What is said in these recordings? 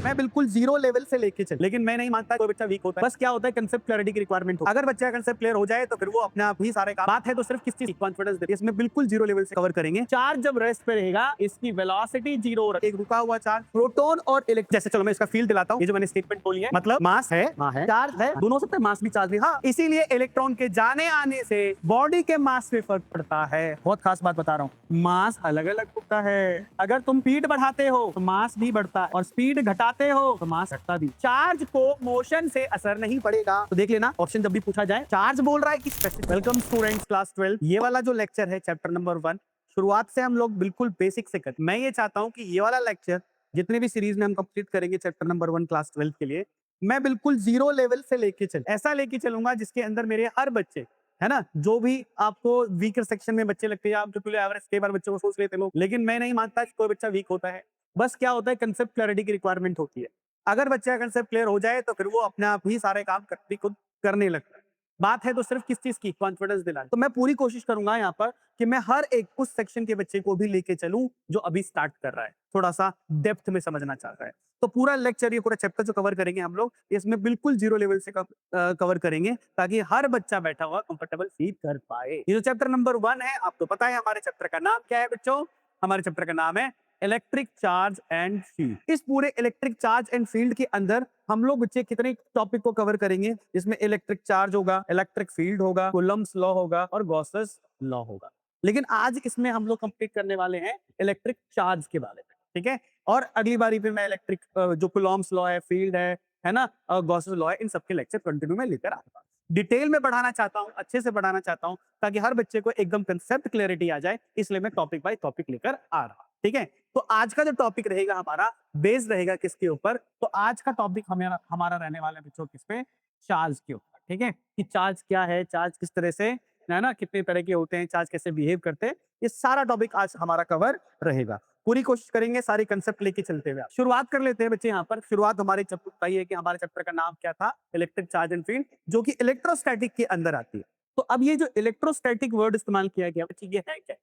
मैं बिल्कुल zero level से लेके चल, लेकिन मैं नहीं मानता कोई बच्चा वीक होता है। बस क्या होता है, कंसेप्ट क्लैरिटी की रिक्वायरमेंट हो। अगर बच्चा का कंसेप्ट क्लियर हो जाए तो फिर वो अपने आप ही सारे काम। बात है तो सिर्फ किस चीज कॉन्फिडेंस दे, इसमें बिल्कुल जीरो लेवल से कवर करेंगे। चार्ज जब रेस्ट पे रहेगा इसकी वेलोसिटी जीरो, एक रुका हुआ चार्ज, प्रोटॉन और इलेक्ट्रॉन। जैसे चलो मैं इसका फील्ड दिलाता हूँ। ये जो मैंने स्टेटमेंट बोली है, मतलब मास है, चार्ज है, दोनों सकते हैं, मास भी चार्ज भी। हाँ, इसीलिए इलेक्ट्रॉन के जाने आने से बॉडी के मास पे फर्क पड़ता है। बहुत खास बात बता रहा हूँ, मास अलग अलग होता है। अगर तुम स्पीड बढ़ाते हो तो मास भी बढ़ता है, और स्पीड घटाते हो तो मास घटता भी। चार्ज को मोशन से असर नहीं पड़ेगा। तो देख लेना, ऑप्शन जब भी पूछा जाए चार्ज बोल रहा है कि स्पेसिफिक। Welcome students, class 12। ये वाला जो लेक्चर है चैप्टर नंबर 1, शुरुआत से हम लोग बिल्कुल बेसिक से करते। मैं ये चाहता हूँ कि ये वाला लेक्चर जितने भी सीरीज में हम कंप्लीट करेंगे चैप्टर नंबर 1 क्लास 12 के लिए, मैं बिल्कुल जीरो लेवल से लेके चल, ऐसा लेके चलूंगा जिसके अंदर मेरे हर बच्चे, है ना, जो भी आपको वीकर सेक्शन में बच्चे लगते हैं, आप जो एवरेज कई बार बच्चों को सोच लेते लोग, लेकिन मैं नहीं मानता कि कोई बच्चा वीक होता है। बस क्या होता है, कंसेप्ट क्लैरिटी की रिक्वायरमेंट होती है। अगर बच्चे का कंसेप्ट क्लियर हो जाए तो फिर वो अपने आप ही सारे काम खुद करने लगता है। बात है तो सिर्फ किस चीज की, कॉन्फिडेंस दिलाने। तो मैं पूरी कोशिश करूंगा यहाँ पर कि मैं हर एक उस सेक्शन के बच्चे को भी लेके चलूं जो अभी स्टार्ट कर रहा है, थोड़ा सा डेप्थ में समझना चाहता है। तो पूरा लेक्चर, ये पूरा चैप्टर जो कवर करेंगे हम लोग, इसमें बिल्कुल जीरो लेवल से कवर करेंगे, ताकि हर बच्चा बैठा हुआ कंफर्टेबल फील कर पाए। ये जो चैप्टर नंबर 1 है, आपको पता है हमारे चैप्टर का नाम क्या है बच्चों? हमारे चैप्टर का नाम है इलेक्ट्रिक चार्ज एंड फील्ड। इस पूरे इलेक्ट्रिक चार्ज एंड फील्ड के अंदर हम लोग बच्चे कितने टॉपिक को कवर करेंगे? इसमें इलेक्ट्रिक चार्ज होगा, इलेक्ट्रिक फील्ड होगा, कूलम्ब्स लॉ होगा और गॉसेस लॉ होगा। लेकिन आज इसमें हम लोग कंप्लीट करने वाले हैं इलेक्ट्रिक चार्ज के बारे में, ठीक है? और अगली बारी पे मैं इलेक्ट्रिक जो कूलम्ब्स लॉ है, फील्ड है ना, गॉसेस लॉ है, इन सबके लेक्चर कंटिन्यू में लेकर आऊंगा। डिटेल में बढ़ाना चाहता हूँ, अच्छे से बढ़ाना चाहता हूँ, ताकि हर बच्चे को एकदम कंसेप्ट क्लैरिटी आ जाए, इसलिए मैं टॉपिक बाय टॉपिक लेकर आ रहा हूँ, ठीक है? तो आज का जो टॉपिक रहेगा हमारा, बेस रहेगा किसके ऊपर? तो आज का टॉपिक हमारा हमारा रहने वाला है बच्चों किस पे? चार्ज के ऊपर, ठीक है? कि चार्ज क्या है, चार्ज किस तरह से, है ना, कितने तरह के होते हैं, चार्ज कैसे बिहेव करते हैं, ये सारा टॉपिक आज हमारा कवर रहेगा। पूरी कोशिश करेंगे सारे कंसेप्ट लेके चलते हुए। शुरुआत कर लेते हैं बच्चे। यहाँ पर शुरुआत हमारे चैप्टर का है कि हमारे चैप्टर का नाम क्या था? इलेक्ट्रिक चार्ज एंड फील्ड, जो कि इलेक्ट्रोस्टैटिक के अंदर आती है। तो अब ये जो इलेक्ट्रोस्टैटिक वर्ड इस्तेमाल किया गया बच्चे, ये है क्या?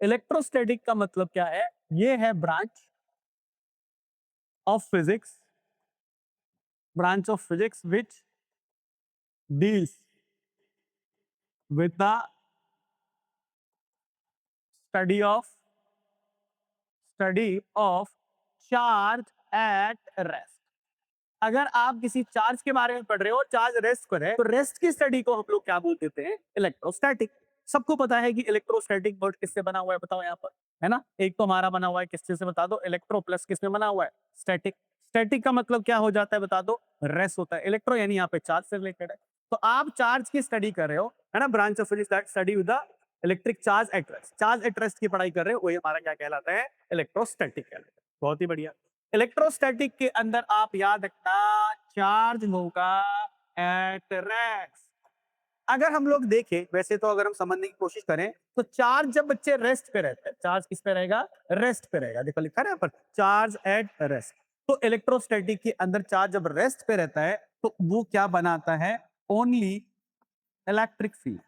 इलेक्ट्रोस्टैटिक का मतलब क्या है? ये है of physics branch of physics which deals with the study of study of charge at rest। अगर आप किसी चार्ज के बारे में पढ़ रहे हो, चार्ज रेस्ट पर है, तो रेस्ट की स्टडी को हम लोग क्या बोल देते हैं? इलेक्ट्रोस्टैटिक। सबको पता है कि इलेक्ट्रोस्टैटिक वर्ड किससे बना हुआ है, बताओ यहाँ पर, है ना? एक तो हमारा बना हुआ है, किससे से बता दो? इलेक्ट्रो प्लस किसमें बना हुआ है? स्टैटिक। स्टैटिक का मतलब क्या हो जाता है बता दो? रेस्ट होता है। इलेक्ट्रो यानी यहाँ पे चार्ज से रिलेटेड है। तो आप चार्ज की स्टडी कर रहे हो, है ना, branch of physics that study with the electric charge at rest. Charge at rest की पढ़ाई कर रहे हो, वही हमारा क्या कहलाता है? इलेक्ट्रोस्टैटिक कहलाता है। बहुत ही बढ़िया। इलेक्ट्रोस्टैटिक के अंदर आप याद रखना, चार्ज होगा एट रेस्ट। अगर हम लोग देखें, वैसे तो अगर हम समझने की कोशिश करें, तो चार्ज जब बच्चे रेस्ट पे रहते हैं, चार्ज किस पे रहेगा? रेस्ट पे रहेगा। देखो लिखा है यहाँ पर, चार्ज एट रेस्ट। तो इलेक्ट्रोस्टैटिक के अंदर चार्ज जब रेस्ट पे रहता है तो वो क्या बनाता है? Only electric field.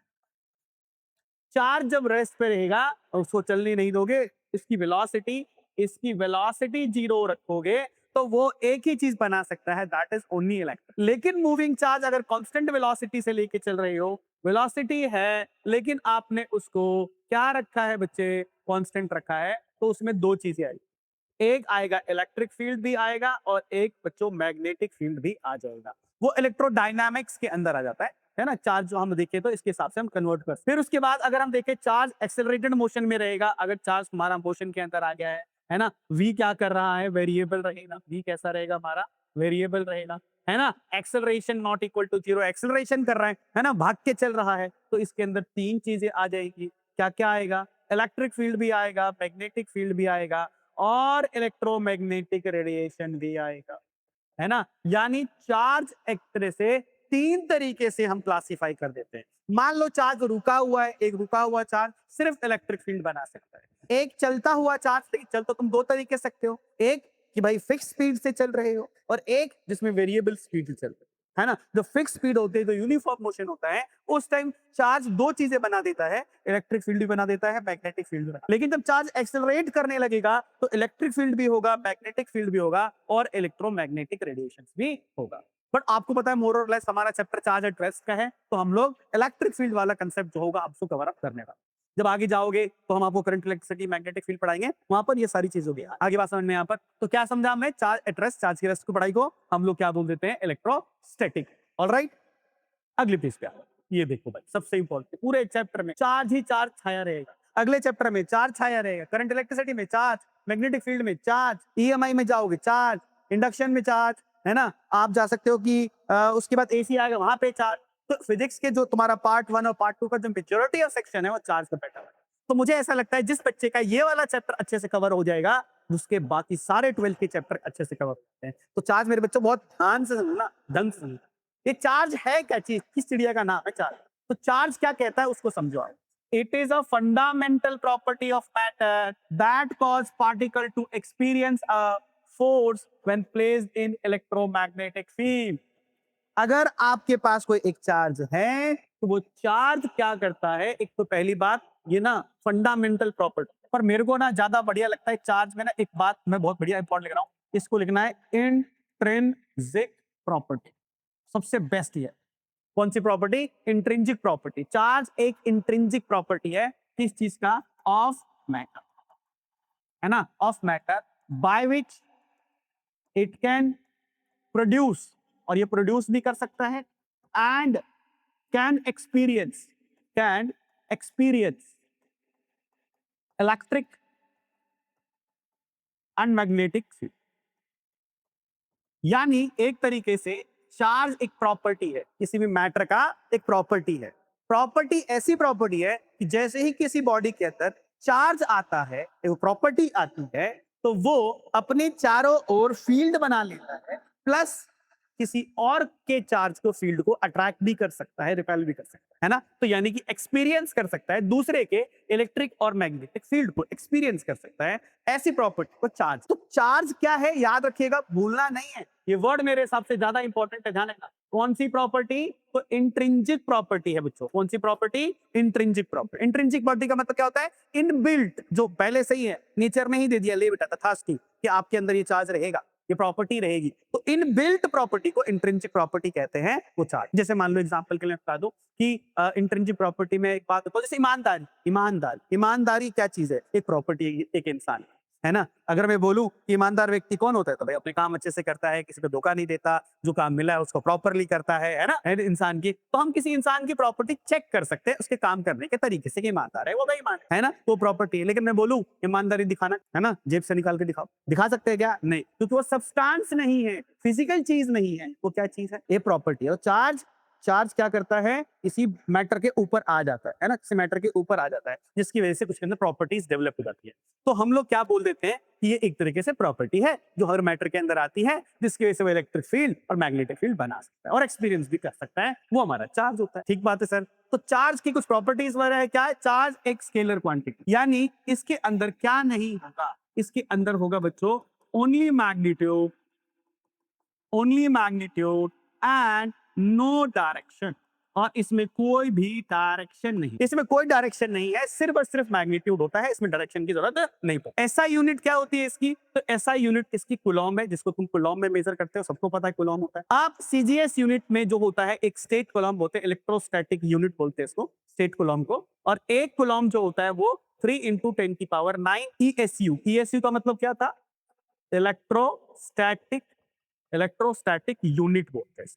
चार्ज जब रेस्ट पे रहेगा और उसको चलने नहीं दोगे, इसकी वेलोसिटी जीरो रखोगे, तो वो एक ही चीज बना सकता है, दैट इज ओनली इलेक्ट्रिक। लेकिन मूविंग चार्ज अगर कांस्टेंट वेलोसिटी से लेके चल रहे हो, वेलोसिटी है लेकिन आपने उसको क्या रखा है बच्चे? कांस्टेंट रखा है, तो उसमें दो चीजें आएगी। एक आएगा इलेक्ट्रिक फील्ड भी आएगा, और एक बच्चों मैग्नेटिक फील्ड भी आ जाएगा। वो इलेक्ट्रोडायनामिक्स के अंदर आ जाता है ना? चार्ज जो हम देखें तो इसके हिसाब से हम कन्वर्ट कर। फिर उसके बाद अगर हम देखें, चार्ज एक्सेलरेटेड मोशन में रहेगा। अगर चार्ज हमारा मोशन के अंदर आ गया है ना, वी क्या कर रहा है? वेरिएबल रहेगा। वी कैसा रहेगा हमारा? वेरिएबल रहेगा, है ना? Acceleration not equal to zero, acceleration कर रहा है ना, भाग के चल रहा है, तो इसके अंदर तीन चीजें आ जाएगी। क्या क्या आएगा? इलेक्ट्रिक फील्ड भी आएगा, मैग्नेटिक फील्ड भी आएगा, और इलेक्ट्रोमैग्नेटिक रेडिएशन भी आएगा, है ना? यानी चार्ज एक तरह से तीन तरीके से हम क्लासिफाई कर देते हैं। मान लो चार्ज रुका हुआ है, एक रुका हुआ चार्ज सिर्फ इलेक्ट्रिक फील्ड बना सकता है। एक चलता हुआ चार्ज, चल तो तुम दो तरीके से सकते हो, एक कि भाई फिक्स स्पीड से चल रहे हो, और एक जिसमें वेरिएबल स्पीड से चल रहे हो। है ना, जो फिक्स स्पीड होती है, जो यूनिफॉर्म मोशन होता है, उस टाइम चार्ज दो चीजें बना देता है, इलेक्ट्रिक फील्ड भी बना देता है, मैग्नेटिक फील्ड भी बना। लेकिन जब चार्ज एक्सेलरेट करने लगेगा तो इलेक्ट्रिक फील्ड भी होगा, मैग्नेटिक फील्ड भी होगा और इलेक्ट्रोमैग्नेटिक रेडिएशन भी होगा। बट आपको पता है मोर और लेस हमारा चैप्टर चार्ज एट रेस्ट का है, तो हम लोग इलेक्ट्रिक फील्ड वाला कंसेप्ट जो होगा आपको कवर अप करने वाला। जब आगे जाओगे तो हम आपको करंट, इलेक्ट्रिसिटी, मैग्नेटिक फील्ड पढ़ाएंगे, वहां पर ये सारी चीज होगी। आगे बात समझ में यहाँ पर तो क्या समझा हमने, चार्ज एट रेस्ट, चार्ज की रेस्ट की पढ़ाई को हम लोग क्या बोल देते हैं, इलेक्ट्रोस्टैटिक। ऑलराइट, अगली पेज पे आओ। ये देखो भाई, सबसे इंपॉर्टेंट, पूरे चैप्टर में चार्ज ही चार्ज छाया रहेगा। अगले चैप्टर में चार्ज छाया रहेगा, करंट, इलेक्ट्रिसिटी में चार्ज, मैग्नेटिक फील्ड में चार्ज, ईएमआई में जाओगे चार्ज, इंडक्शन में चार्ज, है ना। आप जा सकते हो कि उसके बाद एसी आएगा, वहां पे चार्ज। तो फिजिक्स के जो तुम्हारा पार्ट 1 और पार्ट 2 का जो मेजॉरिटी ऑफ सेक्शन है वो चार्ज पे बैठा हुआ है। तो मुझे ऐसा लगता है जिस बच्चे का ये वाला चैप्टर अच्छे से कवर हो जाएगा, उसके बाकी सारे 12th के चैप्टर अच्छे से कवर होते हैं। तो चार्ज मेरे बच्चों बहुत ध्यान से समझना, ढंग से समझना। ये चार्ज है क्या चीज, किस चिड़िया का नाम है चार्ज। तो चार्ज क्या कहता है उसको समझो आप। It is a fundamental property of matter that cause particle to experience a force when placed in electromagnetic field. अगर आपके पास कोई एक चार्ज है तो वो चार्ज क्या करता है, एक तो पहली बात ये ना फंडामेंटल प्रॉपर्टी। पर मेरे को ना ज्यादा बढ़िया लगता है चार्ज में ना एक बात मैं बहुत बढ़िया इंपॉर्टेंट लिख रहा हूं, इसको लिखना है इंट्रिंसिक प्रॉपर्टी। सबसे बेस्ट ये कौन सी प्रॉपर्टी, इंट्रिंसिक प्रॉपर्टी। चार्ज एक इंट्रिंसिक प्रॉपर्टी है किस चीज का, ऑफ मैटर, है ना, of matter, by which it can produce, और ये प्रोड्यूस भी कर सकता है, and can experience electric and magnetic field. यानी एक तरीके से चार्ज एक प्रॉपर्टी है, किसी भी मैटर का एक प्रॉपर्टी है। प्रॉपर्टी ऐसी प्रॉपर्टी है कि जैसे ही किसी बॉडी के अंदर चार्ज आता है, एक प्रॉपर्टी आती है, तो वो अपने चारों ओर फील्ड बना लेता है, प्लस किसी और के चार्ज को, फील्ड को अट्रैक्ट भी कर सकता है, रिपेल भी कर सकता है ना। तो यानी कि एक्सपीरियंस कर सकता है, दूसरे के इलेक्ट्रिक और मैग्नेटिक फील्ड को एक्सपीरियंस कर सकता है, ऐसी प्रॉपर्टी को चार्ज। तो चार्ज क्या है याद रखिएगा, भूलना नहीं है, ये वर्ड मेरे हिसाब से ज्यादा इंपॉर्टेंट है, ध्यान रखना। कौन सी प्रॉपर्टी, तो इंट्रिंसिक प्रॉपर्टी है बच्चों। कौन सी प्रॉपर्टी, इंट्रिंसिक प्रॉपर्टी। इंट्रिंसिक प्रॉपर्टी का मतलब क्या होता है, इनबिल्ट, जो पहले से ही है, नेचर में ही दे दिया, ले बेटा तथास्तु कि आपके अंदर ये चार्ज रहेगा, ये प्रॉपर्टी रहेगी। तो इनबिल्ट प्रॉपर्टी को इंट्रिंसिक प्रॉपर्टी कहते हैं, वो चार्ज। जैसे मान लो एग्जांपल के लिए बता दूं कि इंट्रिंसिक प्रॉपर्टी में एक बात तो जैसे ईमानदारी, ईमानदारी क्या चीज है, एक प्रॉपर्टी, एक इंसान, है ना। अगर मैं बोलूं कि ईमानदार व्यक्ति कौन होता है, तो भाई अपने काम अच्छे से करता है, किसी को धोखा नहीं देता, जो काम मिला है उसको प्रॉपरली करता है ना, है इंसान की। तो हम किसी इंसान की प्रॉपर्टी चेक कर सकते हैं उसके काम करने के तरीके से कि ईमानदार है वो, भाई ईमान है ना, वो प्रॉपर्टी है। लेकिन मैं बोलूं ईमानदारी दिखाना, है ना, जेब से निकाल के दिखाओ, दिखा सकते हैं क्या, नहीं, क्योंकि वो सब्सटेंस नहीं है, फिजिकल चीज नहीं है, वो क्या चीज है, ये प्रॉपर्टी है। चार्ज क्या करता है, इसी मैटर के ऊपर आ जाता है ना, किसी मैटर के ऊपर आ जाता है, जिसकी वजह से कुछ के अंदर प्रॉपर्टीज डेवलप हो जाती है। तो हम लोग क्या बोल देते हैं कि ये एक तरीके से प्रॉपर्टी है जो हर मैटर के अंदर आती है, जिसकी वजह से वो इलेक्ट्रिक फील्ड और मैग्नेटिक फील्ड बना सकता है और एक्सपीरियंस भी कर सकता है, वो हमारा चार्ज होता है। ठीक बात है सर। तो चार्ज की कुछ प्रॉपर्टीज वगैरह है, क्या है, चार्ज एक स्केलर क्वांटिटी, यानी इसके अंदर क्या नहीं होगा, इसके अंदर होगा बच्चों only magnitude and no direction. और इसमें कोई भी डायरेक्शन नहीं, इसमें कोई डायरेक्शन नहीं है, सिर्फ और सिर्फ मैग्नीट्यूड होता है, इसमें डायरेक्शन की जरूरत नहीं पड़ती। एसआई यूनिट क्या होती है इसकी, तो एसआई यूनिट इसकी कूलॉम है, जिसको तुम कूलॉम में मेजर करते हो, सबको पता है कूलॉम होता है। आप सीजीएस यूनिट में जो होता है, एक स्टेट कूलॉम होते हैं, इलेक्ट्रोस्टैटिक यूनिट बोलते हैं इसको, स्टेट कूलॉम को। और एक कूलॉम जो होता है वो 3 × 10⁹ ESU। ESU का मतलब क्या था, इलेक्ट्रोस्टैटिक यूनिट बोलते हैं,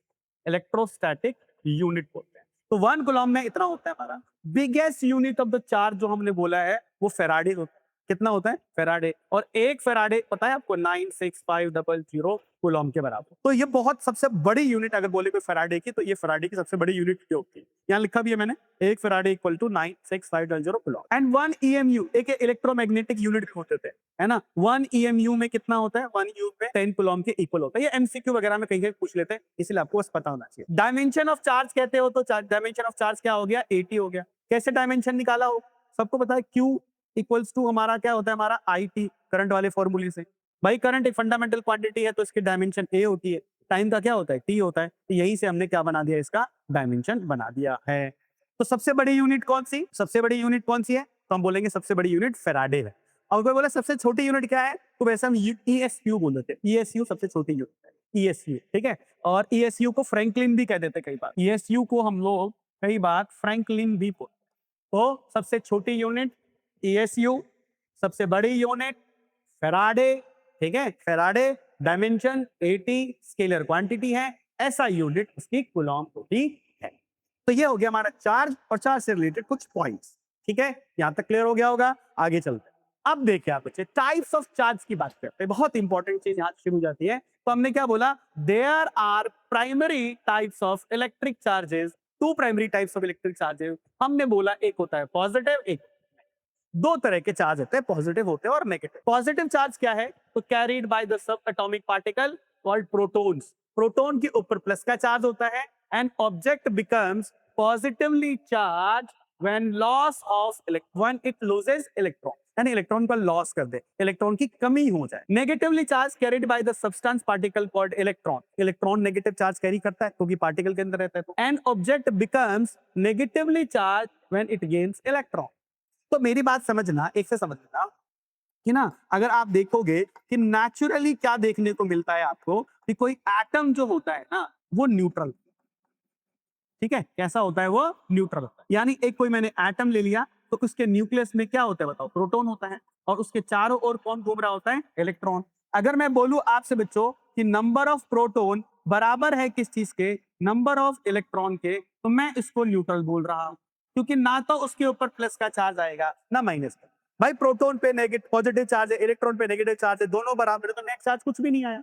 इलेक्ट्रोस्टैटिक यूनिट बोलते हैं। तो 1 कूलॉम में इतना होता है हमारा। Biggest unit of the charge जो हमने बोला है वो फेराडे होता है। कितना होता है, फेराडे। और एक फेराडे पता है आपको 96500 कूलॉम के बराबर। तो ये बहुत सबसे बड़ी यूनिट अगर बोले कोई फेराडे की, तो ये फेराडे की सबसे बड़ी यूनिट क्या होती है, यहाँ लिखा भी है मैंने, एक Faraday equal to 96500 coulomb. And 1 EMU एक इलेक्ट्रोमैग्नेटिक यूनिट होते थे, है ना। 1 EMU में कितना होता है, 1 U में 10 कूलॉम के इक्वल होता है। ये MCQ वगैरह में कहीं पूछ लेते हैं, इसलिए आपको बस पता होना चाहिए। डायमेंशन ऑफ चार्ज कहते हो, तो डायमेंशन ऑफ चार्ज क्या हो गया, 80 हो गया। कैसे डायमेंशन निकाला हो, सबको पता है, Q इक्वल्स टू हमारा क्या होता है, हमारा IT, करंट वाले फॉर्मूले से। भाई करंट एक फंडामेंटल क्वांटिटी है, तो इसकी डायमेंशन A होती है, टाइम का क्या होता है, टी होता है। तो यहीं से हमने क्या बना दिया, इसका डायमेंशन बना दिया है। तो सबसे बड़ी यूनिट कौन सी, सबसे बड़ी यूनिट कौन सी है, तो हम बोलेंगे सबसे बड़ी यूनिट फैराडे है। और कोई बोले सबसे छोटी यूनिट क्या है, तो वैसे हम ESU बोल देते हैं। ESU सबसे छोटी यूनिट है, ESU, ठीक है। और ESU को फ्रैंकलिन भी कह देते हैं कई बार, ESU को हम लोग कई बार फ्रैंकलिन भी बोलते हैं। तो सबसे छोटी यूनिट ESU, सबसे बड़ी यूनिट फैराडे, ठीक है। फैराडे डायमेंशन 80 स्केलर क्वांटिटी है, ऐसा यूनिट उसकी कूलॉम होती है। तो ये हो गया हमारा चार्ज और चार्ज से रिलेटेड कुछ पॉइंट्स, ठीक है। यहां तक क्लियर हो गया होगा, आगे चलते हैं। अब देखिए आप बच्चे, टाइप्स ऑफ चार्ज की बात करते हैं, बहुत इंपॉर्टेंट चीज यहां शुरू हो जाती है। तो हमने क्या बोला, there are primary types of electric charges, two primary types of electric charges. हमने बोला एक होता है पॉजिटिव, एक, दो तरह के चार्ज होते हैं, पॉजिटिव होते हैं और नेगेटिव। पॉजिटिव चार्ज क्या है, तो carried by the sub atomic particle called protons. Proton के ऊपर प्लस का चार्ज होता है and object becomes positively charge when loss of when it loses electron, यानी इलेक्ट्रॉन का लॉस कर दे, इलेक्ट्रॉन की कमी हो जाए। Negatively charge carried by the substance particle called electron. Electron negative charge carry करता है क्योंकि पार्टिकल के अंदर रहता है। तो and object becomes negatively charge when it gains electron. तो मेरी बात समझना, एक से समझना कि ना, अगर आप देखोगे कि नेचुरली क्या देखने को मिलता है आपको, कि कोई एटम जो होता है ना, वो न्यूट्रल, ठीक है, कैसा होता है, वो न्यूट्रल होता है। यानी एक कोई मैंने एटम ले लिया, तो उसके न्यूक्लियस में क्या होता है बताओ, प्रोटॉन होता है, और उसके चारों ओर कौन घूम रहा होता है, इलेक्ट्रॉन। अगर मैं बोलूं आपसे बच्चों कि नंबर ऑफ प्रोटॉन बराबर है किस चीज के, नंबर ऑफ इलेक्ट्रॉन के, तो मैं इसको न्यूट्रल बोल रहा हूं, क्योंकि ना तो उसके ऊपर प्लस का चार्ज आएगा ना माइनस का। भाई प्रोटॉन पे नेगेटिव पॉजिटिव चार्ज है, इलेक्ट्रॉन पे नेगेटिव चार्ज है, दोनों बराबर है, तो नेट चार्ज कुछ भी नहीं आया।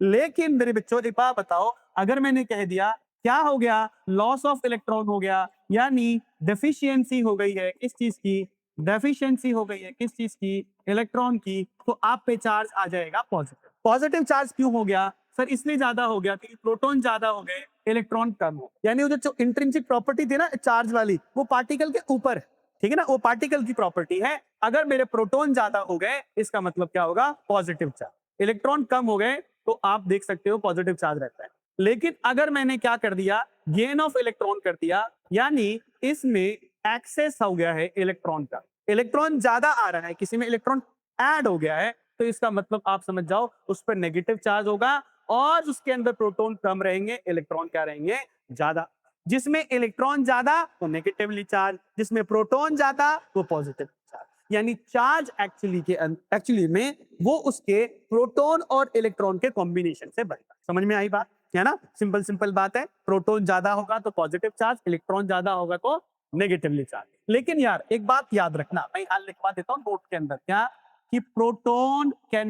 लेकिन मेरे बच्चों एक बात बताओ, अगर मैंने कह दिया क्या हो गया, लॉस ऑफ इलेक्ट्रॉन हो गया, यानी डेफिशिएंसी हो गई है किस चीज की, डेफिशिएंसी हो गई है किस चीज की, इलेक्ट्रॉन की, तो आप पे चार्ज आ जाएगा पॉजिटिव। पॉजिटिव चार्ज क्यों हो गया सर, इसलिए ज्यादा हो गया कि प्रोटॉन ज्यादा हो गए, इलेक्ट्रॉन कम हो, यानी वो जो इंट्रिंसिक प्रॉपर्टी थी ना चार्ज वाली, वो पार्टिकल के ऊपर, ठीक है ना, वो पार्टिकल की प्रॉपर्टी है। अगर मेरे प्रोटॉन ज्यादा हो गए, इसका मतलब क्या होगा, पॉजिटिव चार्ज। इलेक्ट्रॉन कम हो गए तो आप देख सकते हो पॉजिटिव चार्ज रहता है। लेकिन अगर मैंने क्या कर दिया, गेन ऑफ इलेक्ट्रॉन कर दिया, यानी इसमें एक्सेस हो गया है इलेक्ट्रॉन का, इलेक्ट्रॉन ज्यादा आ रहा है, किसी में इलेक्ट्रॉन ऐड हो गया है, तो इसका मतलब आप समझ जाओ उस पर नेगेटिव चार्ज होगा, और उसके अंदर प्रोटॉन कम रहेंगे, इलेक्ट्रॉन क्या रहेंगे, ज्यादा। जिसमें इलेक्ट्रॉन ज्यादा वो नेगेटिवली चार्ज, जिसमें प्रोटॉन ज्यादा वो पॉजिटिव चार्ज। यानी चार्ज एक्चुअली में वो उसके प्रोटॉन और इलेक्ट्रॉन के कॉम्बिनेशन से बनता है। समझ में आई बात है ना, सिंपल सिंपल बात है। प्रोटॉन ज्यादा होगा तो पॉजिटिव चार्ज, इलेक्ट्रॉन ज्यादा होगा तो नेगेटिवली चार्ज। लेकिन यार एक बात याद रखना, मैं हाल लिखवा देता हूं नोट के अंदर, क्या कि प्रोटॉन कैन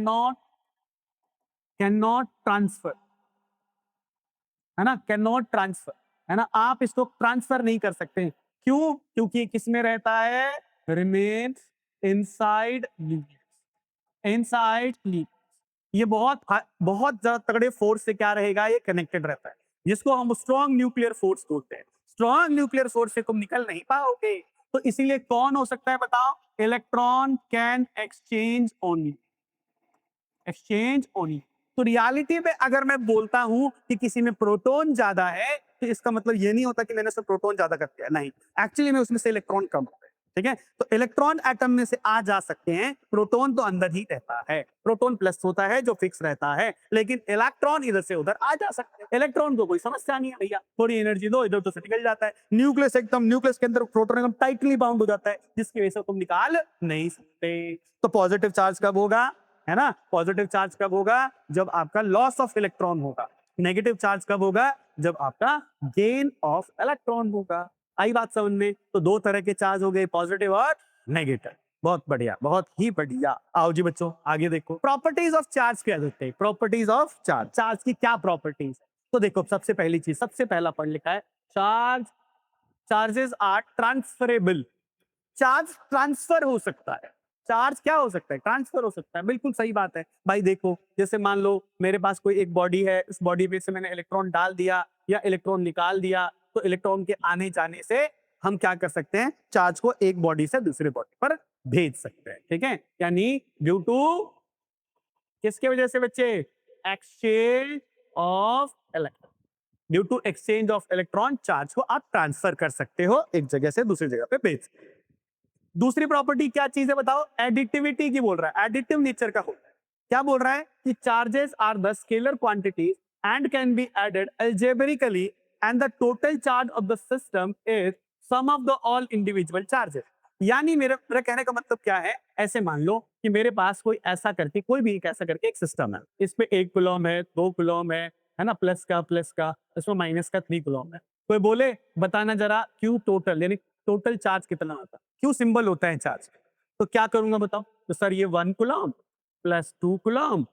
नॉट ट्रांसफर, है ना, कैन नॉट ट्रांसफर, है ना, आप इसको ट्रांसफर नहीं कर सकते। क्यों, क्योंकि किसमें रहता है, remains inside nucleus, inside nucleus. ये बहुत ज्यादा तगड़े फोर्स से क्या रहेगा, ये कनेक्टेड रहता है, जिसको हम स्ट्रॉन्ग न्यूक्लियर फोर्स बोलते हैं। स्ट्रॉन्ग न्यूक्लियर फोर्स से तुम निकल नहीं पाओगे, तो इसीलिए कौन हो सकता है बताओ, इलेक्ट्रॉन कैन एक्सचेंज ओनली। तो रियलिटी में अगर मैं बोलता हूं कि किसी में प्रोटॉन ज्यादा है, तो इसका मतलब ये नहीं होता कि मैंने उसमें प्रोटॉन ज्यादा कर दिया, नहीं, एक्चुअली में उसमें से इलेक्ट्रॉन कम हो गए, ठीक है। तो इलेक्ट्रॉन एटम में से आ जा सकते हैं, प्रोटॉन तो अंदर ही रहता है, प्रोटॉन प्लस होता है जो फिक्स रहता है, लेकिन इलेक्ट्रॉन इधर से उधर आ जा सकते हैं। इलेक्ट्रॉन को कोई समस्या नहीं है भैया, थोड़ी एनर्जी दो इधर तो से निकल जाता है। न्यूक्लियस के अंदर प्रोटॉन एकदम टाइटली बाउंड हो जाता है, जिसकी वजह से तुम निकाल नहीं सकते। तो पॉजिटिव चार्ज कब होगा, है ना, पॉजिटिव चार्ज कब होगा, जब आपका लॉस ऑफ इलेक्ट्रॉन होगा। नेगेटिव चार्ज कब होगा, जब आपका गेन ऑफ इलेक्ट्रॉन होगा। आई बात समझ में। तो दो तरह के चार्ज हो गए, पॉजिटिव और नेगेटिव। बहुत बढ़िया, बहुत ही बढ़िया। आओ जी बच्चों आगे देखो, प्रॉपर्टीज ऑफ चार्ज क्या होते हैं, प्रॉपर्टीज ऑफ चार्ज, चार्ज की क्या प्रॉपर्टीज। तो देखो सबसे पहली चीज, सबसे पहला पढ़ लिखा है, charges are transferable. Charge transfer हो सकता है, चार्ज क्या हो सकता है, ट्रांसफर हो सकता है, बिल्कुल सही बात है भाई। देखो जैसे मान लो मेरे पास कोई एक बॉडी है, उस बॉडी में से मैंने इलेक्ट्रॉन डाल दिया या इलेक्ट्रॉन निकाल दिया, तो इलेक्ट्रॉन के आने जाने से हम क्या कर सकते हैं, चार्ज को एक बॉडी से दूसरे बॉडी पर भेज सकते हैं, ठीक है। यानी ड्यू टू किसके वजह से बच्चे, exchange of electron, due to exchange of electron charge को आप ट्रांसफर कर सकते हो एक जगह से दूसरी जगह पे भेज। दूसरी प्रॉपर्टी क्या चीज है बताओ, एडिटिविटी की बोल रहा है, एडिटिव नेचर का होता है। क्या बोल रहा है कि charges are the scalar quantities and can be added algebraically and the total charge of the system is sum of the all individual charges. यानी मेरा कहने का मतलब क्या है, ऐसे मान लो कि मेरे पास कोई ऐसा करके कोई भी एक ऐसा करके एक सिस्टम है, इस पे 1 कूलम है, 2 कूलम है ना, प्लस का, इसमें माइनस का 3 कूलम है। कोई बोले बताना जरा क्यू टोटल, यानी टोटल चार्ज कितना होता है, क्यू सिंबल होता है चार्ज। तो क्या करूंगा बताओ, तो सर ये 1 coulomb plus 2 coulomb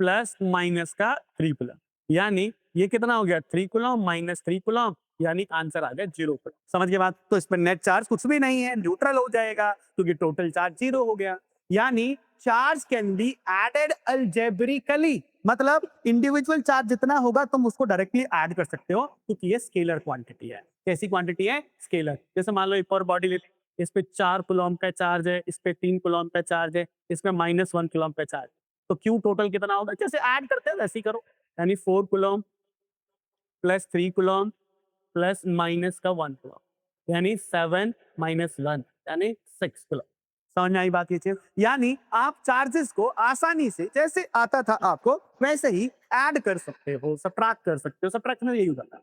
plus minus का 3 कूलम, यानी ये कितना हो गया 3 कूलम माइनस 3 कूलम, यानी आंसर आ गया 0 कूलम। समझ के बात, तो इस पर नेट चार्ज कुछ भी नहीं है, न्यूट्रल हो जाएगा क्योंकि टोटल चार्ज 0 हो गया। यानी charge can be added algebraically, मतलब इंडिविजुअल चार्ज जितना होगा तुम उसको डायरेक्टली ऐड कर सकते हो क्योंकि ये स्केलर क्वांटिटी है। कैसी क्वांटिटी है, स्केलर। जैसे मान लो एक और बॉडी लेते, इस पे 4 कूलम का चार्ज है, इस पे 3 कूलम का चार्ज है, इसमें -1 कूलम का चार्ज, तो क्यू टोटल कितना होगा, जैसे ऐड करते हैं वैसे ही करो, यानी 4 coulomb plus 3 coulomb plus minus का 1 कूलम, यानी 7 माइनस 1 यानी 6 कूलम। समझ में आई बात ये चीज, यानी आप चार्जेस को आसानी से जैसे आता था आपको वैसे ही ऐड कर सकते हो, सब्ट्रैक्ट कर सकते हो, सब्ट्रैक्शन यही होता है।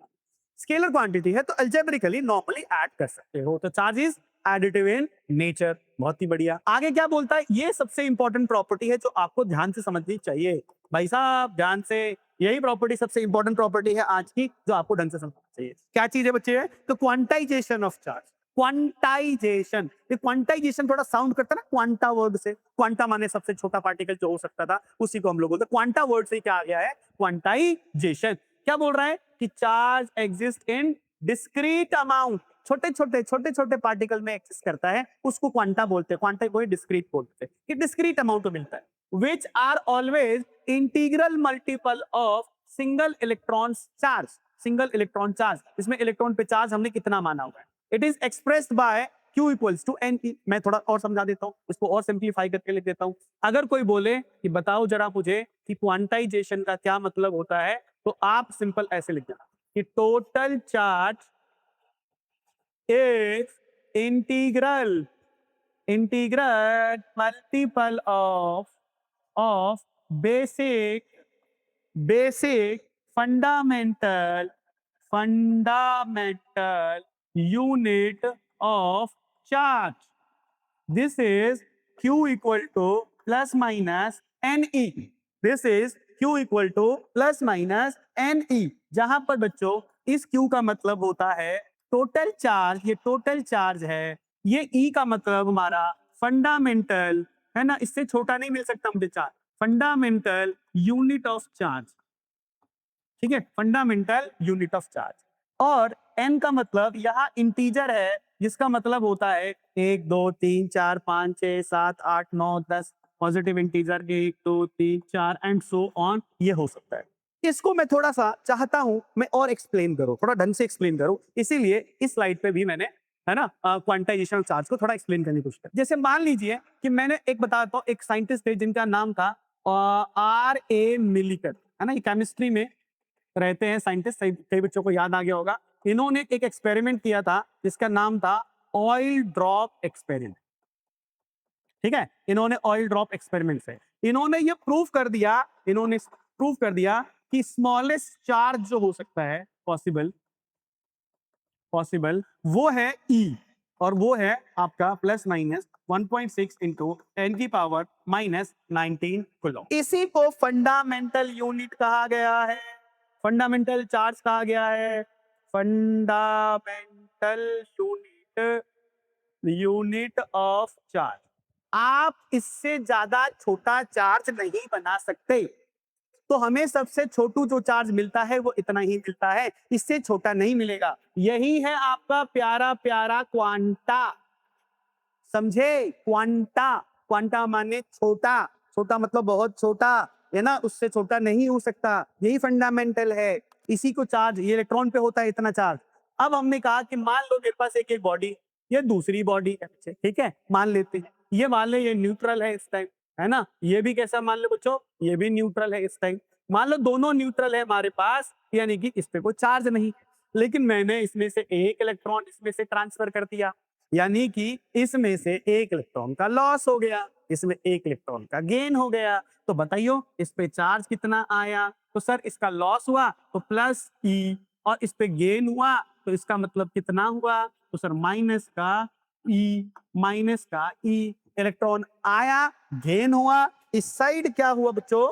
स्केलर क्वांटिटी है तो अल्जेब्रिकली नॉर्मली ऐड कर सकते हो, तो charge is additive in nature. बहुत ही बढ़िया। आगे क्या बोलता है, ये सबसे इंपॉर्टेंट प्रॉपर्टी है जो आपको ध्यान से समझनी चाहिए भाई साहब, ध्यान से। यही प्रॉपर्टी सबसे इंपॉर्टेंट प्रॉपर्टी है आज की जो आपको ढंग से समझना चाहिए। क्या चीज है बच्चे, तो क्वांटाइजेशन ऑफ चार्ज। क्वांटाइजेशन, ये क्वांटाइजेशन थोड़ा साउंड करता है ना क्वांटा वर्ड से, क्वांटा माने सबसे छोटा पार्टिकल जो हो सकता था, उसी को हम लोग बोलते हैं। क्वांटा वर्ड से क्या आ गया है, क्वांटाइजेशन। क्या बोल रहा है कि charge exist in discrete amount, छोटे छोटे पार्टिकल में एग्जिस्ट करता है, उसको क्वांटा बोलते हैं। क्वांटा को डिस्क्रीट बोलते हैं कि डिस्क्रीट अमाउंट में मिलता है, which are always integral multiple of single electron charge। Single electron charge, इसमें इलेक्ट्रॉन पे चार्ज हमने कितना माना हुआ है, it is expressed by Q equals to n. मैं थोड़ा और समझा देता हूँ, इसको और सिंप्लीफाई करके लिख देता हूँ। अगर कोई बोले कि बताओ जरा मुझे कि क्वांटाइजेशन का क्या मतलब होता है, तो आप सिंपल ऐसे लिख देना कि total charge is integral multiple of basic fundamental unit of charge. This is Q equal to plus minus NE. This is Q equal to plus minus NE. जहां पर बच्चों इस Q का मतलब होता है टोटल चार्ज, ये टोटल चार्ज है, ये E का मतलब हमारा फंडामेंटल है ना, इससे छोटा नहीं मिल सकता मुझे charge, fundamental unit of charge. ठीक है, फंडामेंटल यूनिट ऑफ चार्ज। और n का मतलब यहाँ इंटीजर है, जिसका मतलब होता है 1 2 3 4 5 6 7 8 9 10, positive integer 1 2 3 4 and so on, ये हो सकता है। इसको मैं थोड़ा सा चाहता हूं मैं और एक्सप्लेन करूं, थोड़ा ढंग से एक्सप्लेन करूं, इसीलिए इस स्लाइड पे भी मैंने है ना क्वांटाइजेशन ऑफ चार्ज को थोड़ा एक्सप्लेन करने की कोशिश की। जैसे मान लीजिए कि मैंने एक बताता हूं, एक साइंटिस्ट थे जिनका नाम था R.A. मिलिकर, है ना, ये केमिस्ट्री में रहते हैं साइंटिस्ट, कई बच्चों को याद आ गया होगा। इन्होंने एक एक्सपेरिमेंट किया था जिसका नाम था ऑयल ड्रॉप एक्सपेरिमेंट। ठीक है, इन्होंने ऑयल ड्रॉप एक्सपेरिमेंट से इन्होंने ये प्रूव कर दिया कि स्मॉलेस्ट चार्ज जो हो सकता है पॉसिबल वो है E, और वो है आपका प्लस माइनस 1.6 इंटू 10 की पावर माइनस 19 कूलम। इसी को फंडामेंटल यूनिट कहा गया है, फंडामेंटल चार्ज कहा गया है, फंडामेंटल यूनिट ऑफ चार्ज। आप इससे ज्यादा छोटा चार्ज नहीं बना सकते, तो हमें सबसे छोटू जो चार्ज मिलता है वो इतना ही मिलता है, इससे छोटा नहीं मिलेगा। यही है आपका प्यारा प्यारा क्वांटा, समझे? क्वांटा माने छोटा, छोटा मतलब बहुत छोटा है ना, उससे छोटा नहीं हो सकता, यही फंडामेंटल है। इसी को चार्ज, ये इलेक्ट्रॉन पे होता है इतना चार्ज। अब हमने कहा कि मान लो मेरे पास एक बॉडी, ये दूसरी बॉडी है, ठीक है, मान लेते हैं, ये मान ले ये न्यूट्रल है इस टाइम, है ना, ये भी कैसा मान लो बच्चों, ये भी न्यूट्रल है इस टाइम। मान लो दोनों न्यूट्रल है हमारे पास, यानी कि इस पे कोई चार्ज नहीं, लेकिन मैंने इसमें से एक इलेक्ट्रॉन इसमें से ट्रांसफर कर दिया, यानी कि इसमें से एक इलेक्ट्रॉन का लॉस हो गया, इसमें एक इलेक्ट्रॉन का गेन हो गया। तो बताइयो इस पे चार्ज कितना आया? तो सर इसका लॉस हुआ तो प्लस ई, और इस पे गेन हुआ तो इसका मतलब कितना हुआ? तो सर माइनस का ई, माइनस का ई। इलेक्ट्रॉन आया, गेन हुआ, इस साइड क्या हुआ बच्चों?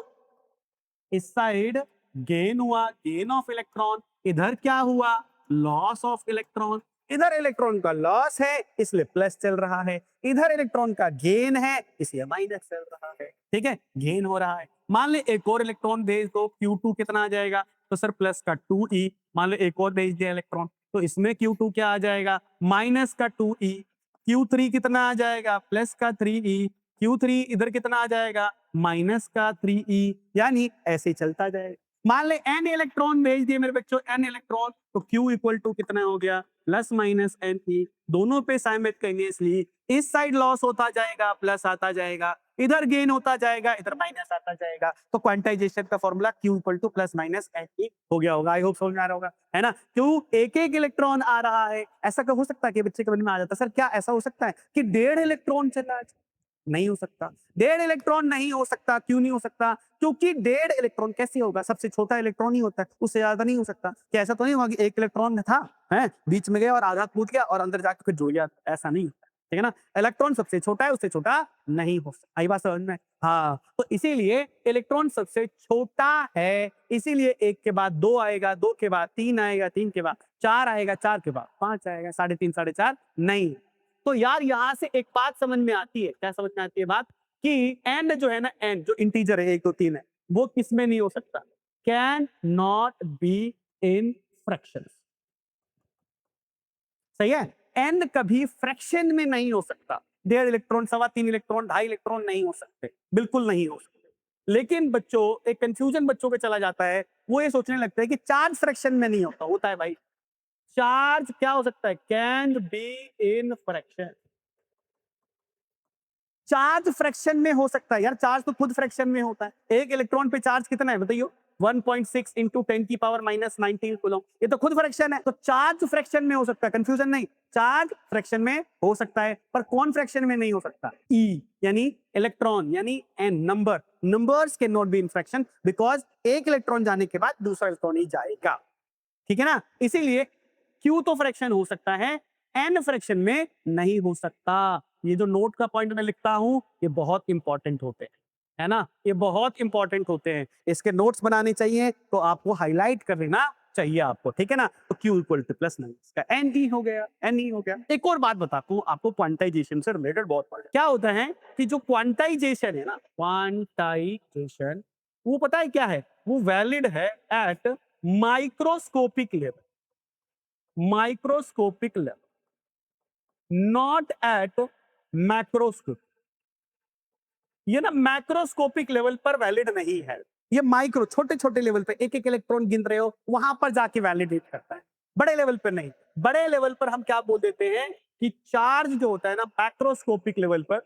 इस साइड गेन हुआ, गेन ऑफ इलेक्ट्रॉन। इधर क्या हुआ? Loss of electron. इधर इलेक्ट्रॉन का लॉस है इसलिए प्लस चल रहा है, इधर इलेक्ट्रॉन का गेन है इसलिए माइनस चल रहा है। ठीक है, गेन हो रहा है। मान ले एक और इलेक्ट्रॉन भेज दो, Q2 कितना आ जाएगा? तो सर प्लस का 2e। मान लो एक और भेज दिया इलेक्ट्रॉन, तो इसमें Q2 क्या आ जाएगा? माइनस का 2e। Q3 कितना आ जाएगा? प्लस का 3e। Q3 इधर कितना आ जाएगा? माइनस का 3e। यानी ऐसे ही चलता जाएगा। मान ले n इलेक्ट्रॉन भेज दिए मेरे बच्चों, n इलेक्ट्रॉन, तो Q इक्वल टू कितना हो गया? Plus minus Ne। दोनों पे साइमल्टेनियसली इस साइड लॉस होता जाएगा, प्लस आता जाएगा, इधर गेन होता जाएगा, इधर माइनस आता जाएगा। तो क्वांटाइजेशन का formula Q equal to plus minus Ne हो गया होगा। आई होप समझ में आ रहा होगा, है ना? क्यों एक एक इलेक्ट्रॉन आ रहा है? ऐसा हो सकता है कि बच्चे के मन में आ जाता है, सर क्या ऐसा हो सकता है कि 1.5 इलेक्ट्रॉन चला? नहीं हो सकता। 1.5 इलेक्ट्रॉन नहीं हो सकता। क्यों नहीं हो सकता? क्योंकि 1.5 इलेक्ट्रॉन कैसे होगा? सबसे छोटा इलेक्ट्रॉन ही होता है, उससे ज्यादा नहीं हो सकता। क्या ऐसा तो नहीं होगा कि एक इलेक्ट्रॉन था, है, बीच में गया और आधा कूद गया और अंदर जाकर फिर जुड़ गया? ऐसा नहीं होता, ठीक है ना? इलेक्ट्रॉन सबसे छोटा है, उससे छोटा नहीं हो सकता। आई बात समझ में? हाँ, तो इसीलिए इलेक्ट्रॉन सबसे छोटा है, इसीलिए 1 के बाद 2 आएगा, 2 के बाद 3 आएगा, 3 के बाद 4 आएगा, 4 के बाद 5 आएगा, 3.5 4.5 नहीं। तो यार यहां से एक बात समझ में आती है। क्या समझ में आती है बात? कि एन जो है ना, एन जो इंटीजर है 1 2 3 है, वो किस में नहीं हो सकता? Can not be in fraction. सही है? एन कभी फ्रैक्शन में नहीं हो सकता। 1.5 इलेक्ट्रॉन, 3.25 इलेक्ट्रॉन, 2.5 इलेक्ट्रॉन नहीं हो सकते, बिल्कुल नहीं हो सकते। लेकिन बच्चों एक कंफ्यूजन बच्चों पे चला जाता है, वो ये सोचने लगता है कि चार्ज फ्रैक्शन में नहीं होता। होता है भाई, चार्ज क्या हो सकता है? Can be in fraction. Charge fraction में हो सकता है यार, चार्ज तो खुद फ्रैक्शन में होता है। एक इलेक्ट्रॉन पे चार्ज कितना है बताइए? 1.6 इंटू 10 की पावर माइनस 19 कूलम। ये तो खुद फ्रैक्शन है, तो चार्ज फ्रैक्शन में हो सकता है, कंफ्यूजन नहीं। चार्ज फ्रैक्शन में हो सकता है, पर कौन फ्रैक्शन में नहीं हो सकता? ई यानी इलेक्ट्रॉन, यानी n number. Numbers can not be in fraction because एक इलेक्ट्रॉन जाने के बाद दूसरा इलेक्ट्रॉन ही जाएगा, ठीक है ना? इसीलिए क्यू तो फ्रैक्शन हो सकता है, एन फ्रैक्शन में नहीं हो सकता। ये जो नोट का पॉइंट मैं लिखता हूं, ये बहुत इंपॉर्टेंट होते हैं, है ना? ये बहुत इंपॉर्टेंट होते हैं। इसके नोट्स बनाने चाहिए तो आपको हाईलाइट कर लेना चाहिए आपको, ठीक है ना? तो Q equal to plus minus का एन ई हो गया, एन ई हो गया। एक और बात बताता हूँ आपको, क्वांटाइजेशन से रिलेटेड बहुत पढ़ क्या होता है कि जो क्वांटाइजेशन है ना, क्वांटाइजेशन, वो पता है क्या है? वो वैलिड है at microscopic level, microscopic level, not at macroscope. ये ना मैक्रोस्कोपिक लेवल पर वैलिड नहीं है। ये माइक्रो छोटे छोटे लेवल पे एक एक इलेक्ट्रॉन गिन रहे हो, वहां पर जाके वैलिडेट करता है, बड़े लेवल पर नहीं। बड़े लेवल पर हम क्या बोल देते हैं कि चार्ज जो होता है ना, मैक्रोस्कोपिक लेवल पर,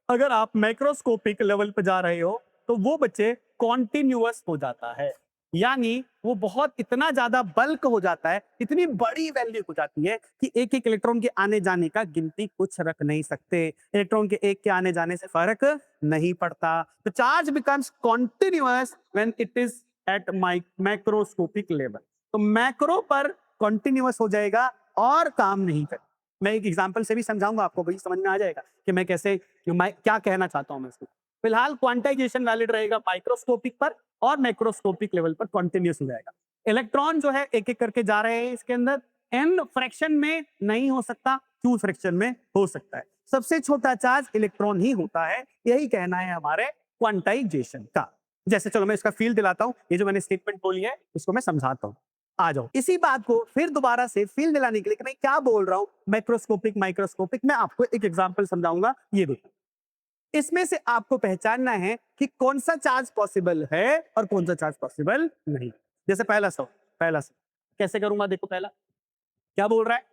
अगर आप मैक्रोस्कोपिक लेवल पर जा रहे हो तो वो बच्चे कॉन्टिन्यूअस हो जाता है, यानी वो बहुत इतना ज्यादा बल्क हो जाता है, इतनी बड़ी वैल्यू हो जाती है कि एक एक इलेक्ट्रॉन के आने जाने का गिनती कुछ रख नहीं सकते। इलेक्ट्रॉन के एक के आने जाने से फर्क नहीं पड़ता। तो charge becomes continuous when it is at macroscopic level. तो मैक्रो पर कॉन्टिन्यूअस हो जाएगा और काम नहीं करेगा। मैं एक एग्जांपल से भी समझाऊंगा आपको, भाई समझ में आ जाएगा कि मैं कैसे, मैं क्या कहना चाहता हूं मैं इसको। फिलहाल क्वांटाइजेशन वैलिड रहेगा माइक्रोस्कोपिक पर, और मैक्रोस्कोपिक लेवल पर कॉन्टिन्यूस हो जाएगा। इलेक्ट्रॉन जो है एक एक करके जा रहे हैं इसके अंदर, एन फ्रैक्शन में नहीं हो सकता, क्यू फ्रैक्शन में हो सकता है। सबसे छोटा चार्ज इलेक्ट्रॉन ही होता है, यही कहना है हमारे क्वांटाइजेशन का। जैसे चलो मैं इसका फील दिलाता हूं, ये जो मैंने स्टेटमेंट बोली है इसको मैं समझाता हूं। आ जाओ, इसी बात को फिर दोबारा से फील दिलाने के लिए कि मैं क्या बोल रहा हूं, मैक्रोस्कोपिक माइक्रोस्कोपिक, मैं आपको एक एग्जांपल समझाऊंगा। ये देखो, इसमें से आपको पहचानना है कि कौन सा चार्ज पॉसिबल है और कौन सा चार्ज पॉसिबल नहीं। जैसे पहला सवाल, पहला सवाल कैसे करूंगा? देखो पहला क्या बोल रहा है?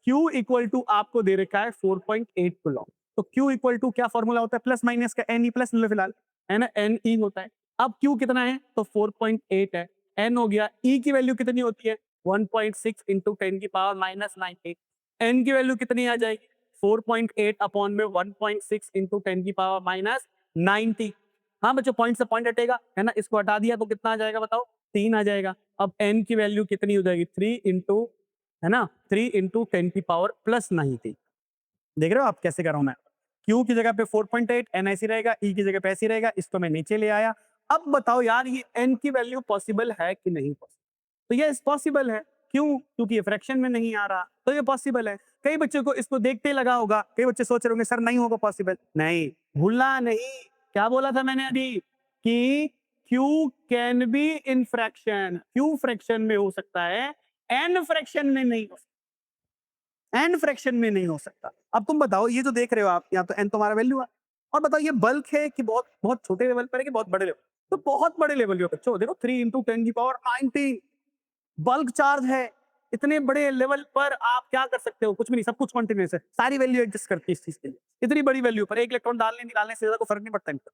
Q इक्वल टू आपको दे रखा है 4.8 कूलम। तो Q इक्वल टू क्या फॉर्मूला होता है? प्लस माइनस का, एन ई प्लस, फिलहाल है ना, एन ई होता है। अब Q कितना है तो 4.8 है, N हो गया, E की वैल्यू कितनी होती है 1.6 इंटू 10 की पावर माइनस 90, N की वैल्यू कितनी आ जाएगी 4.8 अपॉन में 1.6 इंटू 10 की पावर माइनस 90। हाँ बच्चों पॉइंट से पॉइंट हटेगा है ना, इसको हटा दिया तो कितना आ जाएगा बताओ 3 आ जाएगा। अब N की वैल्यू कितनी हो जाएगी 3 इंटू है ना 3 इंटू 10 की पावर प्लस 90। देख रहे हो आप कैसे कर रहा हूं मैं, Q की जगह पे 4.8, N ऐसी रहेगा, E की जगह पे ऐसी रहेगा, इसको मैं नीचे ले आया। अब बताओ यार ये N की वैल्यू पॉसिबल है कि नहीं पॉसिबल, तो ये पॉसिबल है। क्यों? क्योंकि ये फ्रैक्शन में नहीं आ रहा, तो ये पॉसिबल है। कई बच्चों को इसको देखते लगा होगा, कई बच्चे सोच रहे होंगे सर नहीं होगा पॉसिबल, नहीं भूलना नहीं। क्या बोला था मैंने अभी कि Q can be in fraction, Q fraction में हो सकता है, N फ्रैक्शन में नहीं हो सकता, एन फ्रैक्शन में नहीं हो सकता। अब तुम बताओ ये जो देख रहे हो आप, यहाँ तो एन तुम्हारा वैल्यू है, और बताओ ये बल्क है कि बहुत बहुत छोटे लेवल पर है कि बहुत बड़े लेवल, तो बहुत बड़े लेवल पे बच्चों देखो 3 इंटू 10 की पावर 19 बल्क चार्ज है। इतने बड़े लेवल पर आप क्या कर सकते हो, कुछ भी नहीं, सब कुछ कॉन्टिन्यूस है, सारी वैल्यू एडजस्ट करती है इस चीज के लिए। इतनी बड़ी वैल्यू पर एक इलेक्ट्रॉन डालने निकालने से ज्यादा कोई फर्क नहीं पड़ता इनका।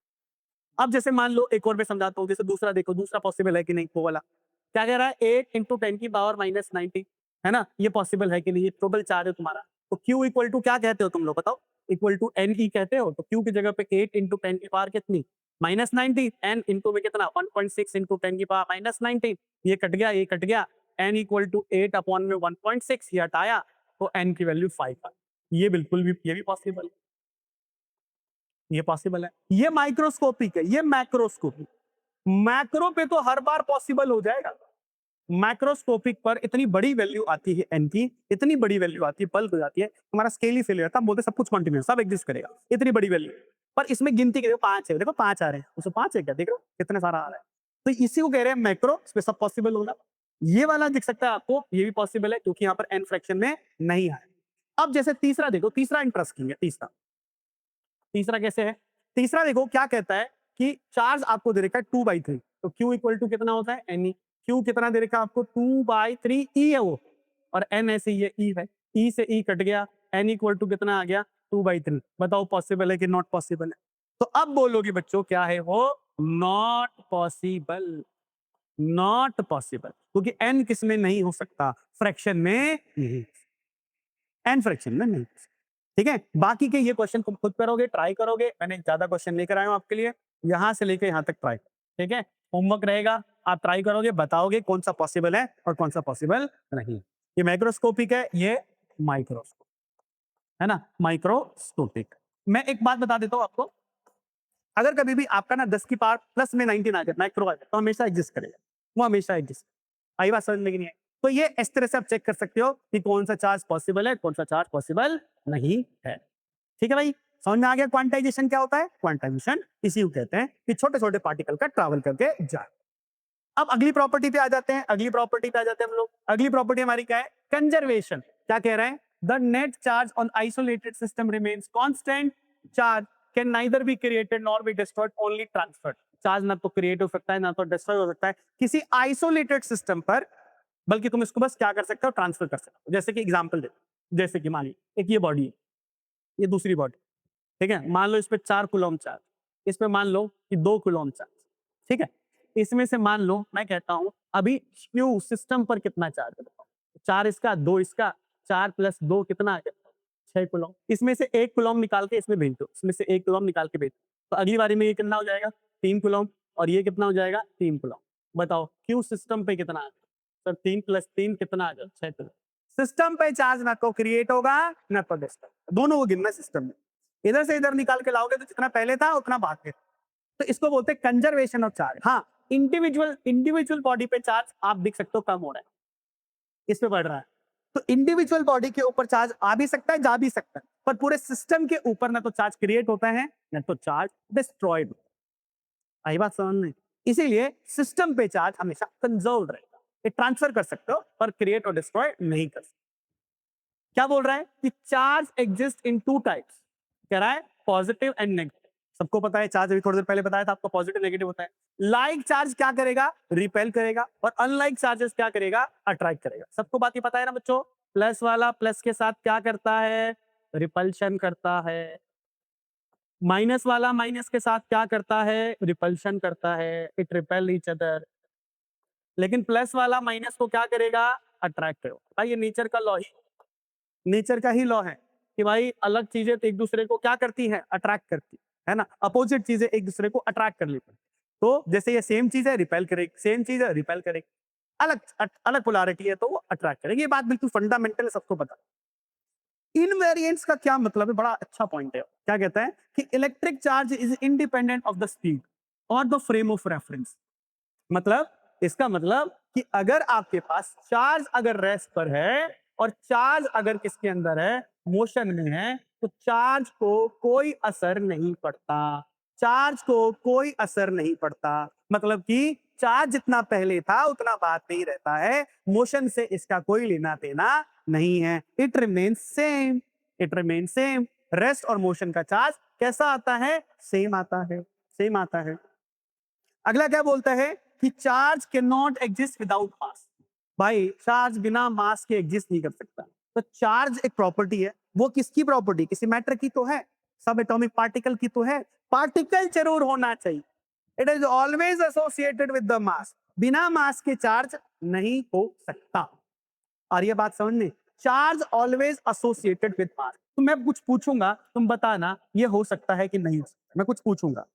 अब जैसे मान लो एक और मैं समझाता हूँ, जैसे दूसरा देखो, दूसरा पॉसिबल है कि नहीं, वो वाला क्या कह रहा है 8 इंटू 10 की पावर माइनस 90, है ना, ये पॉसिबल है कि नहीं, ये प्रोबल चार्ज है तुम्हारा। तो Q इक्वल टू क्या कहते हो तुम लोग बताओ, इक्वल टू एन ई कहते हो, तो Q की जगह पे 8 इंटू 10 की पावर कितनी माइनस 90, एन इंटू में कितना 1.6 इंटू 10 की पावर माइनस 90, ये कट गया ये कट गया, एन इक्वल टू 8 अपॉन में 1.6 ये हटाया तो एन की वैल्यू 5 आ। ये बिल्कुल भी, ये भी पॉसिबल है, ये पॉसिबल है। ये माइक्रोस्कोपिक है, ये मैक्रोस्कोपिक, मैक्रो पे तो हर बार पॉसिबल हो जाएगा, मैक्रोस्कोपिक पर इतनी बड़ी वैल्यू आती है एन की, इतनी बड़ी वैल्यू आती है, बल्क हो जाती है, हमारा स्केल ही फेलियर था, बोलते सब कुछ कंटिन्यूस सब एग्जिस्ट करेगा, इतनी बड़ी वैल्यू, पर इसमें गिनती के देखो 5 है, देखो 5 आ रहे हैं, उसमें 5 है क्या, देख रहे हो कितने सारा आ रहा है, तो इसी को कह रहे हैं मैक्रो, इसमें सब पॉसिबल होगा। ये वाला दिख सकता है आपको, ये भी पॉसिबल है क्योंकि यहाँ पर एन फ्रैक्शन में नहीं आया। अब जैसे तीसरा देखो, तीसरा इंटरेस्टिंग है, तीसरा तीसरा कैसे है, तीसरा देखो क्या कहता है कि चार्ज आपको दे रखा है 2/3, तो Q इक्वल टू कितना होता है एन ई, Q कितना दे रखा है आपको 2/3 ई है वो, और एन ऐसे ये ई है, ई से ई कट गया, एन इक्वल टू कितना आ गया 2/3। बताओ पॉसिबल है कि नॉट पॉसिबल है, तो अब बोलोगे बच्चों क्या है वो, नॉट पॉसिबल, नॉट पॉसिबल, क्योंकि एन किस में नहीं हो सकता, फ्रैक्शन में नहीं, एन फ्रैक्शन में नहीं। ठीक है, बाकी के ये क्वेश्चन तुम खुद करोगे, ट्राई करोगे, मैंने ज्यादा क्वेश्चन लेकर आया हूं आपके लिए, यहां से लेकर यहां तक ट्राई। ठीक है, होमवर्क रहेगा, आप ट्राई करोगे, बताओगे कौन सा पॉसिबल है और कौन सा पॉसिबल नहीं। ये माइक्रोस्कोपिक है, ये माइक्रोस्कोप है ना, माइक्रोस्कोपिक। मैं एक बात बता देता हूं आपको, अगर कभी भी आपका ना 10 की पावर प्लस में 19 आ जाए, माइक्रो आ जाए, तो हमेशा एग्जिस्ट करेगा, वो हमेशा एग्जिस्ट। आई बात समझ में कि नहीं आई? तो ये इस तरह से आप चेक कर सकते हो कि कौन सा चार्ज पॉसिबल है, कौन सा चार्ज पॉसिबल नहीं है। ठीक है भाई, समझ में आ गया क्वांटाइजेशन क्या होता है, क्वांटाइजेशन इसी को कहते हैं कि छोटे छोटे पार्टिकल का ट्रैवल करके जाए। अब अगली प्रॉपर्टी पे आ जाते हैं, अगली प्रॉपर्टी पे आ जाते हैं हम लोग। अगली प्रॉपर्टी हमारी क्या है, कंजर्वेशन। क्या कह रहे हैं, the net charge on isolated system remains constant, charge can neither be created nor be destroyed, only transferred. Charge ना तो क्रिएट हो सकता है ना तो डिस्ट्रॉय हो सकता है किसी आइसोलेटेड सिस्टम पर, बल्कि तुम इसको बस क्या कर सकते हो, ट्रांसफर कर सकते हो। जैसे कि एग्जांपल दे, जैसे कि मान ली एक ये बॉडी है, ये दूसरी बॉडी, ठीक है, मान लो इस पे 4 कूलम चार्ज, इसमें मान लो कि 2 कूलम चार्ज, ठीक है, इसमें से मान लो मैं कहता हूं अभी क्यू सिस्टम पर कितना चार्ज है बताओ, 4 इसका 2 इसका, 4 + 2 कितना आ गया 6 कूलम, इसमें से 1 कूलम निकाल के इसमें भेज दो, इसमें से 1 कूलम निकाल के भेज दो, तो अगली बारी में ये कितना हो जाएगा 3 कूलम, और ये कितना हो जाएगा 3 कूलम। बताओ क्यू सिस्टम पे कितना आ गया सर, 3 + 3 कितना आ गया 6 कूलम। सिस्टम पे चार्ज ना तो क्रिएट होगा ना तो डिस्ट्रॉय, दोनों को गिनना सिस्टम में, इधर से इधर निकाल के लाओगे तो जितना पहले था उतना बाद में, तो इसको बोलते हैं कंजर्वेशन ऑफ चार्ज। हाँ, इंडिविजुअल इंडिविजुअल बॉडी पे चार्ज आप देख सकते हो कम हो रहा है, इस पे बढ़ रहा है, तो इंडिविजुअल बॉडी के ऊपर चार्ज आ भी सकता है जा भी सकता है, पर पूरे सिस्टम के ऊपर ना तो चार्ज क्रिएट होता है ना तो चार्ज डिस्ट्रॉयड। आई बात समझ में, इसीलिए सिस्टम पे चार्ज हमेशा कंजर्व रहेगा, ये ट्रांसफर कर सकते हो पर क्रिएट और डिस्ट्रॉय नहीं कर सकते। क्या बोल रहा है कि चार्ज एग्जिस्ट इन 2 टाइप्स, कह रहा है पॉजिटिव एंड नेगेटिव। सबको पता है चार्ज, अभी थोड़ी देर पहले बताया था आपको, पॉजिटिव नेगेटिव होता है। लाइक चार्ज क्या करेगा, रिपेल करेगा, और अनलाइक चार्जेस क्या करेगा, अट्रैक्ट करेगा। सबको बात ही पता है ना बच्चों, प्लस वाला प्लस के साथ क्या करता है, रिपल्शन करता है, माइनस वाला माइनस के साथ क्या करता है, रिपल्शन करता है, इट रिपेल ईच अदर। लेकिन प्लस वाला माइनस को क्या करेगा, अट्रैक्ट करेगा। भाई ये नेचर का लॉ ही, नेचर का ही लॉ है कि भाई अलग चीजें तो एक दूसरे को क्या करती हैं, अट्रैक्ट करती है ना, अपोजिट चीजें एक दूसरे को अट्रैक्ट कर लेती हैं। तो जैसे ये सेम चीज है रिपेल करेगी, सेम चीज है रिपेल करेगी, अलग अलग पोलैरिटी है तो वो अट्रैक्ट करेगी। ये बात बिल्कुल फंडामेंटल है, सबको पता। इनवेरिएंस का क्या मतलब है, बड़ा अच्छा पॉइंट है। क्या कहता है कि electric charge is independent of the speed और द फ्रेम ऑफ रेफरेंस। मतलब इसका मतलब कि अगर आपके पास चार्ज अगर रेस्ट पर है और चार्ज अगर किसके अंदर है, मोशन में है, तो चार्ज को कोई असर नहीं पड़ता। चार्ज को कोई असर नहीं पड़ता, मतलब कि चार्ज जितना पहले था उतना बाद में ही रहता है, मोशन से इसका कोई लेना देना नहीं है। It remains same, it remains same. Rest और मोशन का चार्ज कैसा आता है, सेम आता है, सेम आता है। अगला क्या बोलता है कि charge can not exist without mass. भाई चार्ज बिना मास के एग्जिस्ट नहीं कर सकता। तो चार्ज एक प्रॉपर्टी है, वो किसकी प्रॉपर्टी, किसी मैटर की तो है, सब एटॉमिक पार्टिकल की तो है। पार्टिकल जरूर होना चाहिए, it is always associated with the mass. बिना मास के चार्ज नहीं हो सकता। और ये बात समझ में, charge always associated with mass. तो मैं कुछ पूछूंगा, तुम बताना ये हो सकता है कि नहीं हो सकता। मैं कुछ पूछूंगा,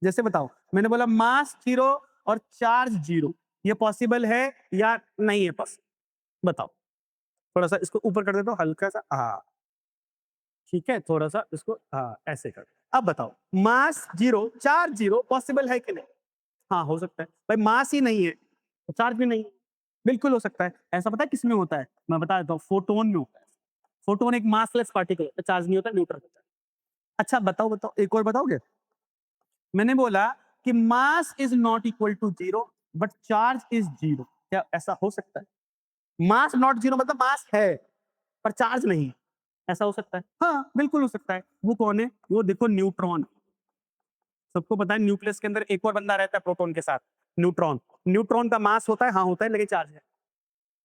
जैसे बताओ, मैंने बोला मास जीरो और चार्ज जीरो, ये पॉसिबल है या नहीं है पॉसिबल, बताओ। थोड़ा सा इसको ऊपर कर देता हूँ हल्का सा, हाँ ठीक है, थोड़ा सा इसको हाँ ऐसे कर। अब बताओ mass zero charge zero possible है कि नहीं। हाँ हो सकता है भाई, मास ही नहीं है तो चार्ज भी नहीं है। बिल्कुल हो सकता है। ऐसा पता है किस में होता है, मैं बता देता हूँ, फोटोन में होता है। फोटोन एक मासलेस पार्टिकल है, चार्ज नहीं होता, न्यूट्रल होता है। अच्छा बताओ बताओ, एक और बताओगे। मैंने बोला कि mass is not equal to zero but charge is zero, क्या ऐसा हो सकता है। मास नॉट जीरो मतलब मास है पर चार्ज नहीं, ऐसा हो सकता है। हाँ बिल्कुल हो सकता है। वो कौन है, वो देखो न्यूट्रॉन। सबको पता है न्यूक्लियस के अंदर एक और बंदा रहता है प्रोटॉन के साथ, न्यूट्रॉन। न्यूट्रॉन का मास होता है, हाँ होता है, लेकिन चार्ज है,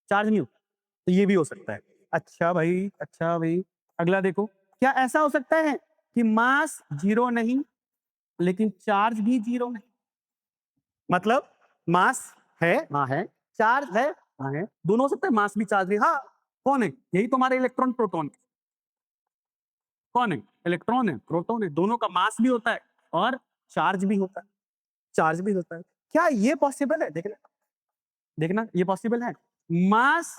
चार्ज नहीं होता। तो ये भी हो सकता है। अच्छा भाई, अच्छा भाई, अगला देखो, क्या ऐसा हो सकता है कि मास जीरो नहीं लेकिन चार्ज भी जीरो नहीं। मतलब मास है, हाँ है, चार्ज है, हाँ है, दोनों हो सकते हैं, मास भी चार्ज भी। हाँ कौन है, यही तुम्हारे इलेक्ट्रॉन प्रोटॉन। कौन है, इलेक्ट्रॉन है, प्रोटॉन है, दोनों का मास भी होता है और चार्ज भी होता है, चार्ज भी होता है। क्या ये पॉसिबल है, देखना, देखना ये पॉसिबल है। Mass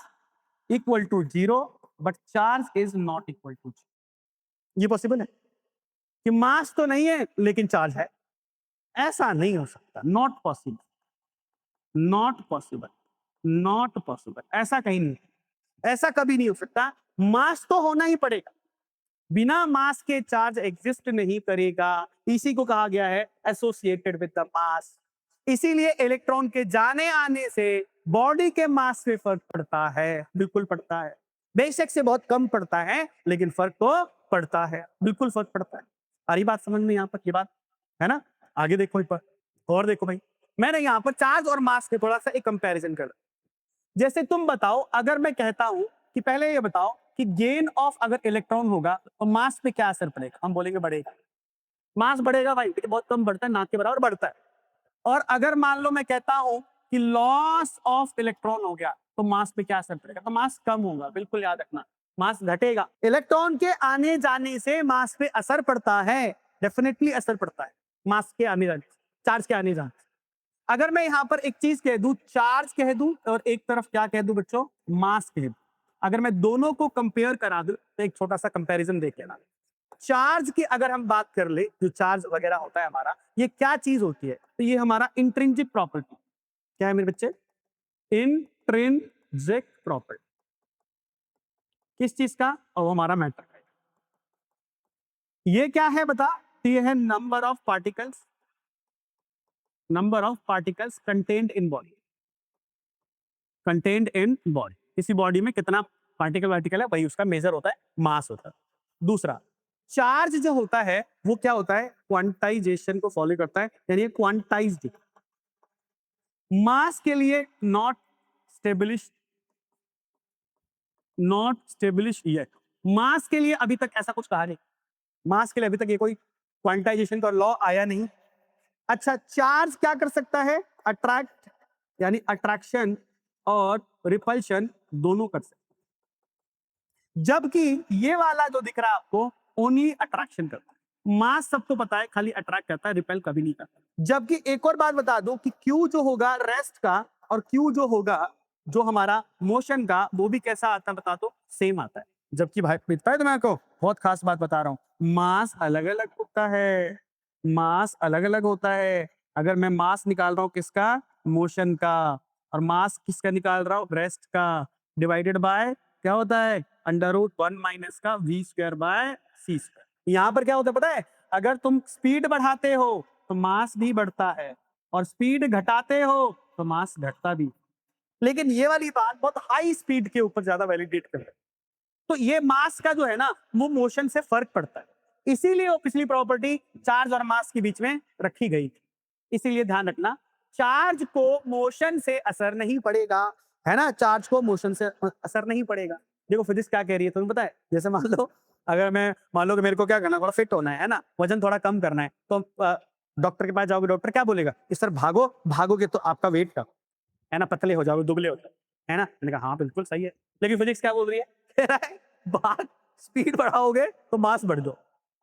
equal to zero but charge is not equal to, ये पॉसिबल है कि मास तो नहीं है लेकिन चार्ज है। ऐसा नहीं हो सकता, not possible, not possible, not possible, ऐसा कहीं नहीं, ऐसा कभी नहीं हो सकता। मास तो होना ही पड़ेगा, बिना मास के चार्ज एग्जिस्ट नहीं करेगा। इसी को कहा गया है एसोसिएटेड विद द मास। इसीलिए इलेक्ट्रॉन के जाने आने से बॉडी के मास पे फर्क पड़ता है, बिल्कुल पड़ता है। बेशक से बहुत कम पड़ता है लेकिन फर्क तो पड़ता है, बिल्कुल फर्क पड़ता है। सारी बात समझ में यहाँ पर, ये बात है ना। आगे देखो एक बार और देखो भाई, मैंने यहाँ पर चार्ज और मास के थोड़ा सा एक कंपैरिजन कर, जैसे तुम बताओ, अगर मैं कहता हूं कि पहले ये बताओ कि गेन ऑफ अगर इलेक्ट्रॉन होगा तो मास पे क्या असर पड़ेगा, हम बोलेंगे बढ़ेगा। मास बढ़ेगा भाई, लेकिन बहुत कम बढ़ता है, ना के बराबर बढ़ता है। और अगर मान लो मैं कहता हूं कि लॉस ऑफ इलेक्ट्रॉन हो गया तो मास पे क्या असर पड़ेगा, तो मास कम होगा, बिल्कुल याद रखना, मास घटेगा। इलेक्ट्रॉन के आने जाने से मास पे असर पड़ता है, डेफिनेटली असर पड़ता है, मास के आने जाने से, चार्ज के आने जाने से। अगर मैं यहां पर एक चीज कह दूं, चार्ज कह दूं, और एक तरफ क्या कह दूं बच्चों, मास कह दूं, अगर मैं दोनों को कंपेयर करा दूं तो एक छोटा सा कंपैरिजन देख लेना। चार्ज की अगर हम बात कर ले, जो चार्ज वगैरह होता है हमारा, ये क्या चीज होती है, तो ये हमारा इंट्रिंसिक प्रॉपर्टी। क्या है मेरे बच्चे, इंट्रिंसिक प्रॉपर्टी, किस चीज का, और वो हमारा मैटर है। ये क्या है बता, तो ये है number of particles, number of particles contained in body, contained in body, किसी बॉडी में कितना पार्टिकल वार्टिकल है, वही उसका मेजर होता है, मास होता है। दूसरा, चार्ज जो होता है वो क्या होता है, क्वांटाइजेशन को फॉलो करता है, यानी क्वांटाइज्ड। मास के लिए not establish, not establish yet, mass के लिए अभी तक ऐसा कुछ कहा नहीं, मास के लिए अभी तक ये कोई क्वांटाइजेशन का लॉ आया नहीं। अच्छा, चार्ज क्या कर सकता है? अट्रैक्ट, यानी अट्रैक्शन और रिपल्शन दोनों कर सकता है, जबकि ये वाला जो दिख रहा है आपको ओनली अट्रैक्शन करता है। मास सबको पता है, खाली अट्रैक्ट करता है, रिपेल कभी नहीं करता। जबकि एक और बात बता दो कि क्यू जो होगा रेस्ट का और क्यू जो होगा जो हमारा मोशन का, वो भी कैसा आता है बता दो? सेम आता है। जबकि भाई पता है तुम्हें को बहुत खास बात बता रहा हूं, मास अलग अलग होता है, मास अलग अलग होता है। अगर मैं मास निकाल रहा हूं किसका? मोशन का, और मास किसका निकाल रहा हूं? रेस्ट का, डिवाइडेड बाय क्या होता है? √1 माइनस का v square by c square. यहां पर क्या होता है पता है? अगर तुम स्पीड बढ़ाते हो तो मास भी बढ़ता है, और स्पीड घटाते हो तो मास घटता भी। लेकिन ये वाली बात बहुत हाई स्पीड के ऊपर ज्यादा वैलिडेट कर रहे हैं, तो ये मास का जो है ना वो मोशन से फर्क पड़ता है, इसीलिए वो पिछली प्रॉपर्टी चार्ज और मास के बीच में रखी गई थी। इसीलिए ध्यान रखना, चार्ज को मोशन से असर नहीं पड़ेगा, है ना? चार्ज को मोशन से असर नहीं पड़ेगा। देखो फिजिक्स क्या कह रही है तुम्हें पता है? जैसे मान लो, अगर मैं मान लो कि मेरे को क्या करना है, थोड़ा फिट होना है ना, वजन थोड़ा कम करना है, तो डॉक्टर के पास जाओगे, डॉक्टर क्या बोलेगा? इस तरह भागो, भागोगे तो आपका वेट कम, है ना, पतले हो जाओगे, दुबले हो जाओगे, है ना? मैंने कहा हाँ बिल्कुल सही है। लेकिन फिजिक्स क्या बोल रही है? कह रहा है भाग, स्पीड बढ़ाओगे तो मास बढ़ दो।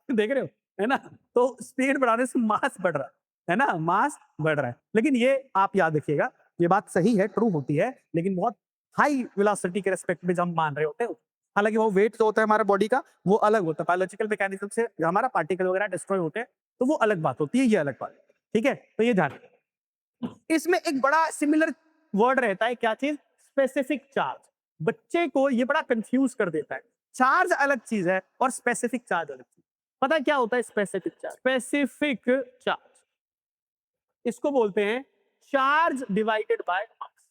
देख रहे हो, है ना? तो स्पीड बढ़ाने से मास बढ़ रहा है ना, मास बढ़ रहा है। लेकिन ये आप याद रखिएगा, ये बात सही है, ट्रू होती है, लेकिन बहुत हाई वेलोसिटी के रेस्पेक्ट में जब हम मान रहे होते हैं, हालांकि वो वेट जो होता है हमारे बॉडी का वो अलग होता है, बायोलॉजिकल मैकेनिज्म से हमारा पार्टिकल वगैरह डिस्ट्रॉय होते हैं, तो वो अलग बात होती है, ये अलग बात है। ठीक है, तो ये ध्यान रखिए। इसमें एक बड़ा सिमिलर वर्ड रहता है, क्या चीज? Specific charge. बच्चे को ये बड़ा कंफ्यूज कर देता है, चार्ज अलग चीज है और स्पेसिफिक चार्ज अलग चीज। पता है क्या होता है स्पेसिफिक चार्ज? स्पेसिफिक चार्ज इसको बोलते हैं charge divided by mass.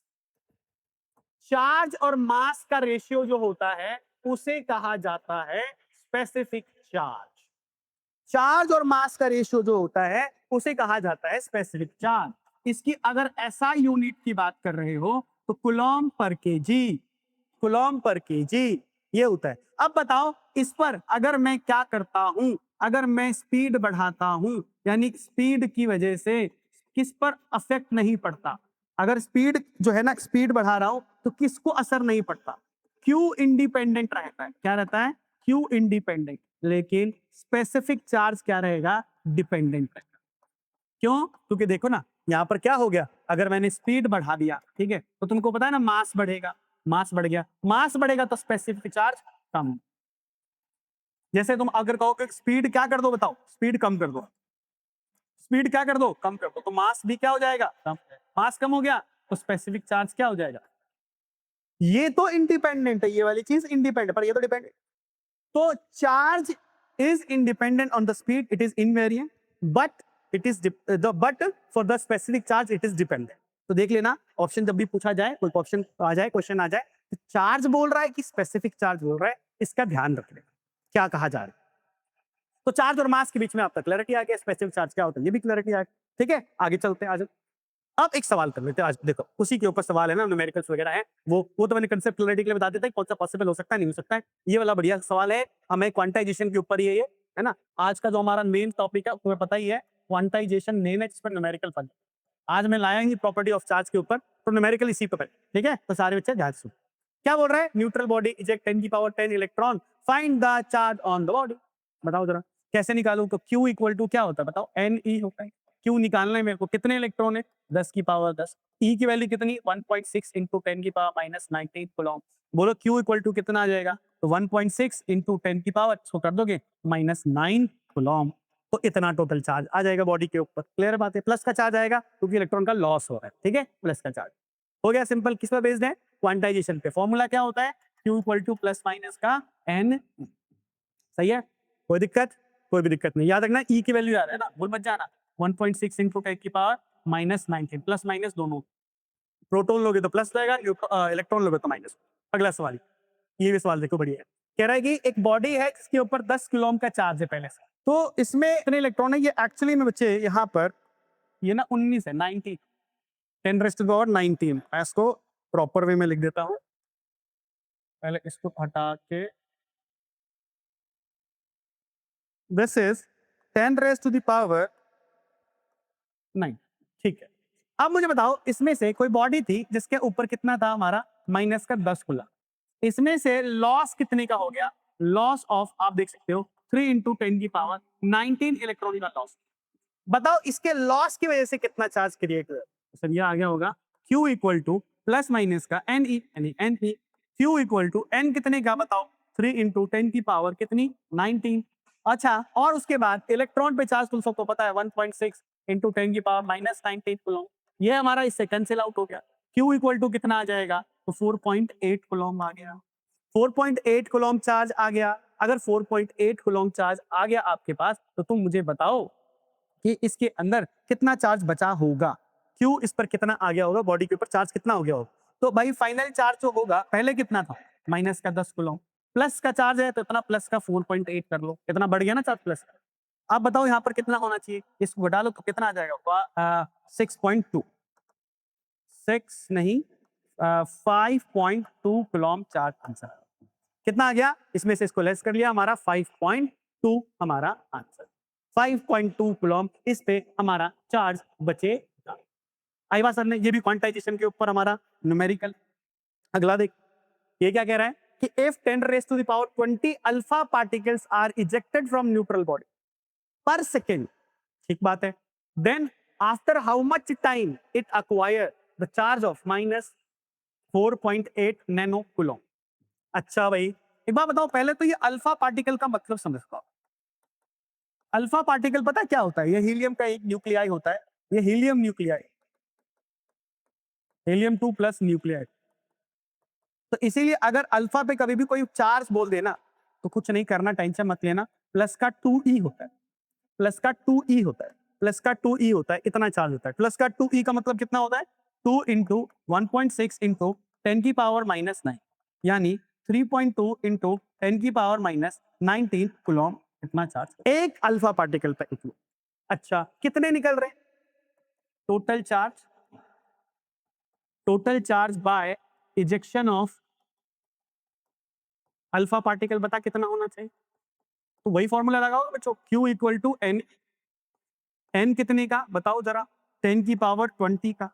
Charge और मास का रेशियो जो होता है उसे कहा जाता है स्पेसिफिक चार्ज। चार्ज और मास का रेशियो जो होता है उसे कहा जाता है स्पेसिफिक चार्ज। इसकी अगर ऐसा यूनिट की बात कर रहे हो तो कूलॉम पर केजी, कूलॉम पर केजी ये होता है। अब बताओ, इस पर अगर मैं क्या करता हूं, अगर मैं स्पीड बढ़ाता हूं, यानी स्पीड की वजह से किस पर अफेक्ट नहीं पड़ता? अगर स्पीड जो है ना, स्पीड बढ़ा रहा हूं तो किसको असर नहीं पड़ता? क्यू इंडिपेंडेंट रहता है। क्या रहता है? Q independent. लेकिन स्पेसिफिक चार्ज क्या रहेगा? डिपेंडेंट रहेगा। क्यों? क्योंकि देखो ना, यहाँ पर क्या हो गया, अगर मैंने स्पीड बढ़ा दिया, ठीक है, तो तुमको पता है ना मास बढ़ेगा, मास बढ़ गया, मास बढ़ेगा तो स्पेसिफिक चार्ज कम। जैसे तुम अगर कहो कि स्पीड क्या कर दो, बताओ, स्पीड कम कर दो, स्पीड क्या कर दो? कम कर दो, तो मास भी क्या हो जाएगा? कम। मास कम हो गया तो स्पेसिफिक चार्ज क्या हो जाएगा? ये तो इंडिपेंडेंट है, ये वाली चीज इंडिपेंडेंट, पर ये तो डिपेंडेंट। तो charge is independent on the speed, it is invariant, but it is but for the specific charge it is dependent। तो देख लेना, ऑप्शन जब भी पूछा जाए, कोई ऑप्शन आ जाए, क्वेश्चन आ जाए, तो चार्ज बोल रहा है कि स्पेसिफिक चार्ज बोल रहा है, इसका ध्यान रख लेना क्या कहा जा रहा है। तो चार्ज और मास के बीच में आपका क्लैरिटी आ गया, स्पेसिफिक चार्ज क्या होता है ये भी क्लैरिटी आ गया। ठीक है, आगे चलते हैं। आज अब एक सवाल कर लेते हैं, आज देखो उसी के ऊपर सवाल है ना, न्यूमेरिकल्स वगैरह है, वो तो मैंने कंसेप्ट क्लैरिटी के लिए बता देता है कौन सा पॉसिबल हो सकता है, नहीं हो सकता है। ये वाला बढ़िया सवाल है, हमें क्वांटाइजेशन के ऊपर ही है ये, है ना? आज का जो हमारा मेन टॉपिक है तुम्हें पता ही है, क्वांटाइजेशन मेन है, जिस पर न्यूमेरिकल फन। आज मैं लाया ही प्रॉपर्टी ऑफ चार्ज के ऊपर, तो न्यूमेरिकल इसी पे। ठीक है, तो सारे बच्चे ध्यान सुनो। क्या बोल रहा है? Neutral body eject 10⁻10 electron, find the charge on the body. बताओ जरा कैसे निकालूं? तो Q इक्वल टू क्या होता है बताओ? Ne होता है। Q निकालना है मेरे को, कितने इलेक्ट्रॉन है? 10⁻10। E की वैल्यू कितनी? 1.6 इंटू 10⁻19 कूलॉम। बोलो Q इक्वल टू कितना आ जाएगा? तो 1.6 इंटू 10⁻, इसको कर दोगे -9 कूलॉम, तो इतना टोटल चार्ज आ जाएगा बॉडी के ऊपर। क्लियर बात है? प्लस का चार्ज आएगा क्योंकि इलेक्ट्रॉन का लॉस हो रहा है। ठीक है, प्लस का चार्ज हो गया। सिंपल, किस पर बेस्ड है? क्वांटाइजेशन पे। फॉर्मूला क्या होता है? Q equal to plus minus का N। सही है, कोई दिक्कत? कोई भी दिक्कत नहीं। याद रखना E की वैल्यू याद है ना, भूल मत जाना। 1.6 इंटू 10⁻19 प्लस माइनस दोनों। प्रोटॉन लोगे तो प्लस जाएगा, इलेक्ट्रॉन लोगे तो माइनस। अगला सवाल, ये भी सवाल देखो बढ़िया है। कह रहा है कि एक बॉडी है जिसके ऊपर 10 कूलॉम का चार्ज है पहले से, तो इसमें इतने इलेक्ट्रॉन है। ये एक्चुअली में बच्चे यहाँ पर ये ना 19 है, 19, 10⁻19। मैं इसको प्रॉपर वे में लिख देता हूँ, पहले इसको हटा के, this is 10 raise to the power 9, ठीक है। अब मुझे बताओ इसमें से कोई बॉडी थी जिसके ऊपर कितना था हमारा माइनस का 10 कूलम, इसमें से लॉस कितने का हो गया, लॉस ऑफ आप देख सकते हो 3 इंटू 10 की पावर 19 इलेक्ट्रॉन का लॉस। बताओ इसके लॉस की वजह से कितना चार्ज क्रिएट हुआ, सर ये आ गया होगा Q equal to plus minus का एन ई यानी n e, Q equal to n कितने का बताओ 3 इंटू 10 की पावर कितनी 19। अच्छा और उसके बाद इलेक्ट्रॉन पे चार्ज तुम सबको पता है 1.6 इंटू 10 की पावर माइनस 19 कूलम, ये हमारा इससे कैंसिल आउट हो गया। Q इक्वल टू कितना आ जाएगा तो 4.8 कूलम आ गया, 4.8 कूलम चार्ज आ गया। अगर 4.8 कूलम चार्ज आ गया आपके पास तो तुम मुझे बताओ कि इसके अंदर कितना चार्ज बचा होगा, क्यों इस पर कितना आ गया होगा, बॉडी के ऊपर चार्ज कितना हो गया होगा। तो भाई फाइनल चार्ज जो होगा पहले कितना था माइनस का 10 कूलम, प्लस का चार्ज है तो इतना प्लस का 4.8 कर लो, इतना बढ़ गया ना चार्ज प्लस का। अब बताओ यहाँ पर कितना होना चाहिए, इसको घटा लो तो कितना आ जाएगा 6.2, 6 नहीं 5.2 कूलम चार्ज आंसर कितना आ गया, इसमें से इसको लेस कर लिया हमारा 5.2 हमारा आंसर, 5.2 कूलम इस पे हमारा चार्ज बचेगा। आईवा सर ने ये भी क्वांटाइजेशन के ऊपर हमारा न्यूमेरिकल। अगला देख ये क्या कह रहा है कि if 10 raised to the power 20 alpha particles are ejected from neutral body per second, ठीक बात है, then after how much time it acquire the charge of minus 4.8 nano coulomb. अच्छा भाई एक बात बताओ पहले तो ये अल्फा पार्टिकल का मतलब समझता, अल्फा पार्टिकल पता है क्या होता है, ये हीलियम का एक न्यूक्लियाई होता है, ये helium nuclei, helium 2 plus nuclei. तो इसीलिए अगर अल्फा पे कभी भी कोई चार्ज बोल देना तो कुछ नहीं करना, टेंशन मत लेना, प्लस का 2e होता है, प्लस का 2e होता है, प्लस का 2e होता है, इतना चार्ज होता है। प्लस का 2e का मतलब कितना होता है 2 इंटू 1.6 इंटू 10 की पावर माइनस 9 यानी 3.2 इंटू 10 की पावर माइनस 19 कूलम इतना चार्ज एक अल्फा पार्टिकल पे इतना। अच्छा कितने निकल रहे total charge, total charge by ejection of alpha particle बता कितना होना चाहिए, तो वही फॉर्मूला लगाओगे बच्चों Q equal to n, n कितने का बताओ जरा 10 की पावर 20 का,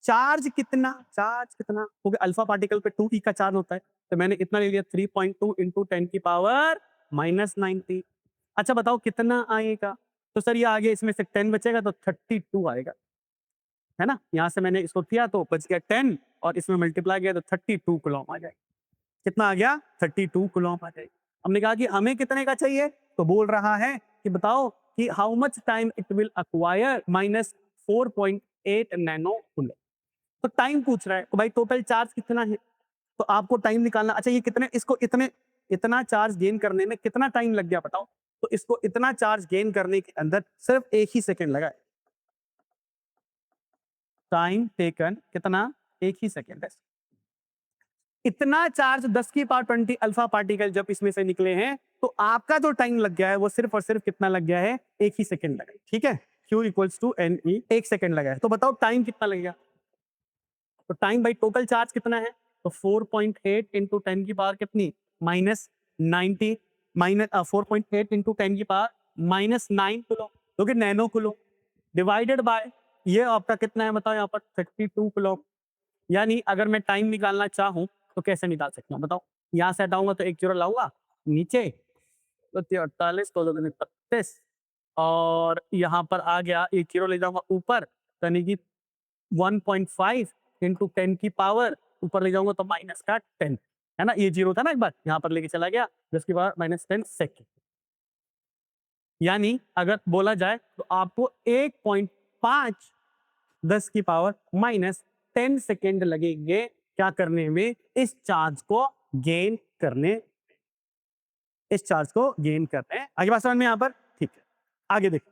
चार्ज कितना, चार्ज कितना हो गया अल्फा पार्टिकल पे 2e का चार्ज होता है तो मैंने इतना ले लिया 3.2 इंटू 10 की पावर माइनस 90। अच्छा बताओ कितना आएगा, तो सर ये आ गया इसमें से 10 बचेगा तो 32 आएगा, है ना, यहां से मैंने इसको किया तो बच गया 10 और इसमें मल्टीप्लाई किया तो 32 कूलम आ जाएगा, कितना आ गया 32 कूलम आ जाएगा। हमने कहा कि हमें कितने का चाहिए तो बोल रहा है कि बताओ कि how much time it will acquire minus 4.8 nano coulomb, तो टाइम पूछ रहा है तो भाई टोटल चार्ज कितना है तो आपको टाइम निकालना। अच्छा ये कितने, इसको इतने इतना चार्ज गेन करने में कितना टाइम लग गया बताओ, तो इसको इतना चार्ज गेन करने के अंदर सिर्फ 1 ही सेकेंड लगा है, टाइम टेकन कितना 1 ही सेकेंड है। इतना चार्ज 10 की पावर 20 अल्फा पार्टिकल जब इसमें से निकले हैं तो आपका जो टाइम लग गया है वो सिर्फ और सिर्फ कितना लग गया है 1 ही सेकेंड लगा है, ठीक है, Q equals to n e 1 second लगा है। तो बताओ टाइम कितना लगेगा, तो टाइम भाई टोटल चार्ज कितना है तो 4.8 इंटू 10 की पावर कितनी माइनस 90 माइनस 4.8 इंटू 10 की पावर माइनस 9 किलो जो कि नैनो किलो डिवाइडेड बाय ये आपका कितना है बताओ यहाँ पर 32 किलो, यानी अगर मैं टाइम निकालना चाहूं तो कैसे निकाल सकता हूँ बताओ, यहाँ से हटाऊंगा तो एक जीरो लाऊंगा नीचे तो 48 तो 32 और यहाँ पर आ गया एक जीरो ले जाऊंगा ऊपर यानी कि 1.5 इंटू 10 की पावर ऊपर ले जाऊंगा तो माइनस का 10 है ना, ये जीरो था ना एक बार यहाँ पर लेके चला गया 10 की पावर माइनस 10 सेकेंड, यानी अगर बोला जाए तो आपको 1.5 10 की पावर माइनस 10 सेकेंड लगेंगे क्या करने में, इस चार्ज को गेन करने, इस चार्ज को गेन करने। आगे बात समझ में यहाँ पर, ठीक है आगे देखो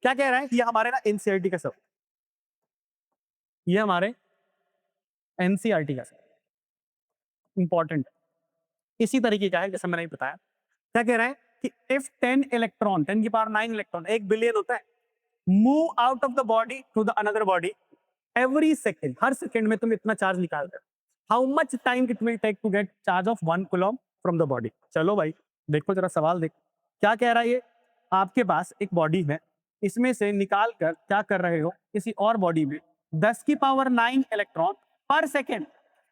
क्या कह रहा है, ये हमारे ना एनसीईआरटी का सब, ये हमारे एनसीईआरटी का सब इंपॉर्टेंट इसी तरीके का है जैसे मैंने बताया। क्या कह रहा है कि इफ 10 इलेक्ट्रॉन 10 की पावर 9 इलेक्ट्रॉन 1 बिलियन होता है move out of the body to the another body every second, हर सेकेंड में तुम इतना चार्ज निकाल रहे हो, how much time it will take to get charge of 1 coulomb from the body. चलो भाई देखो जरा सवाल देखो क्या कह रहा है ये, आपके पास एक बॉडी है, इसमें से निकाल कर क्या कर रहे हो, किसी और बॉडी में 10⁹ इलेक्ट्रॉन पर सेकेंड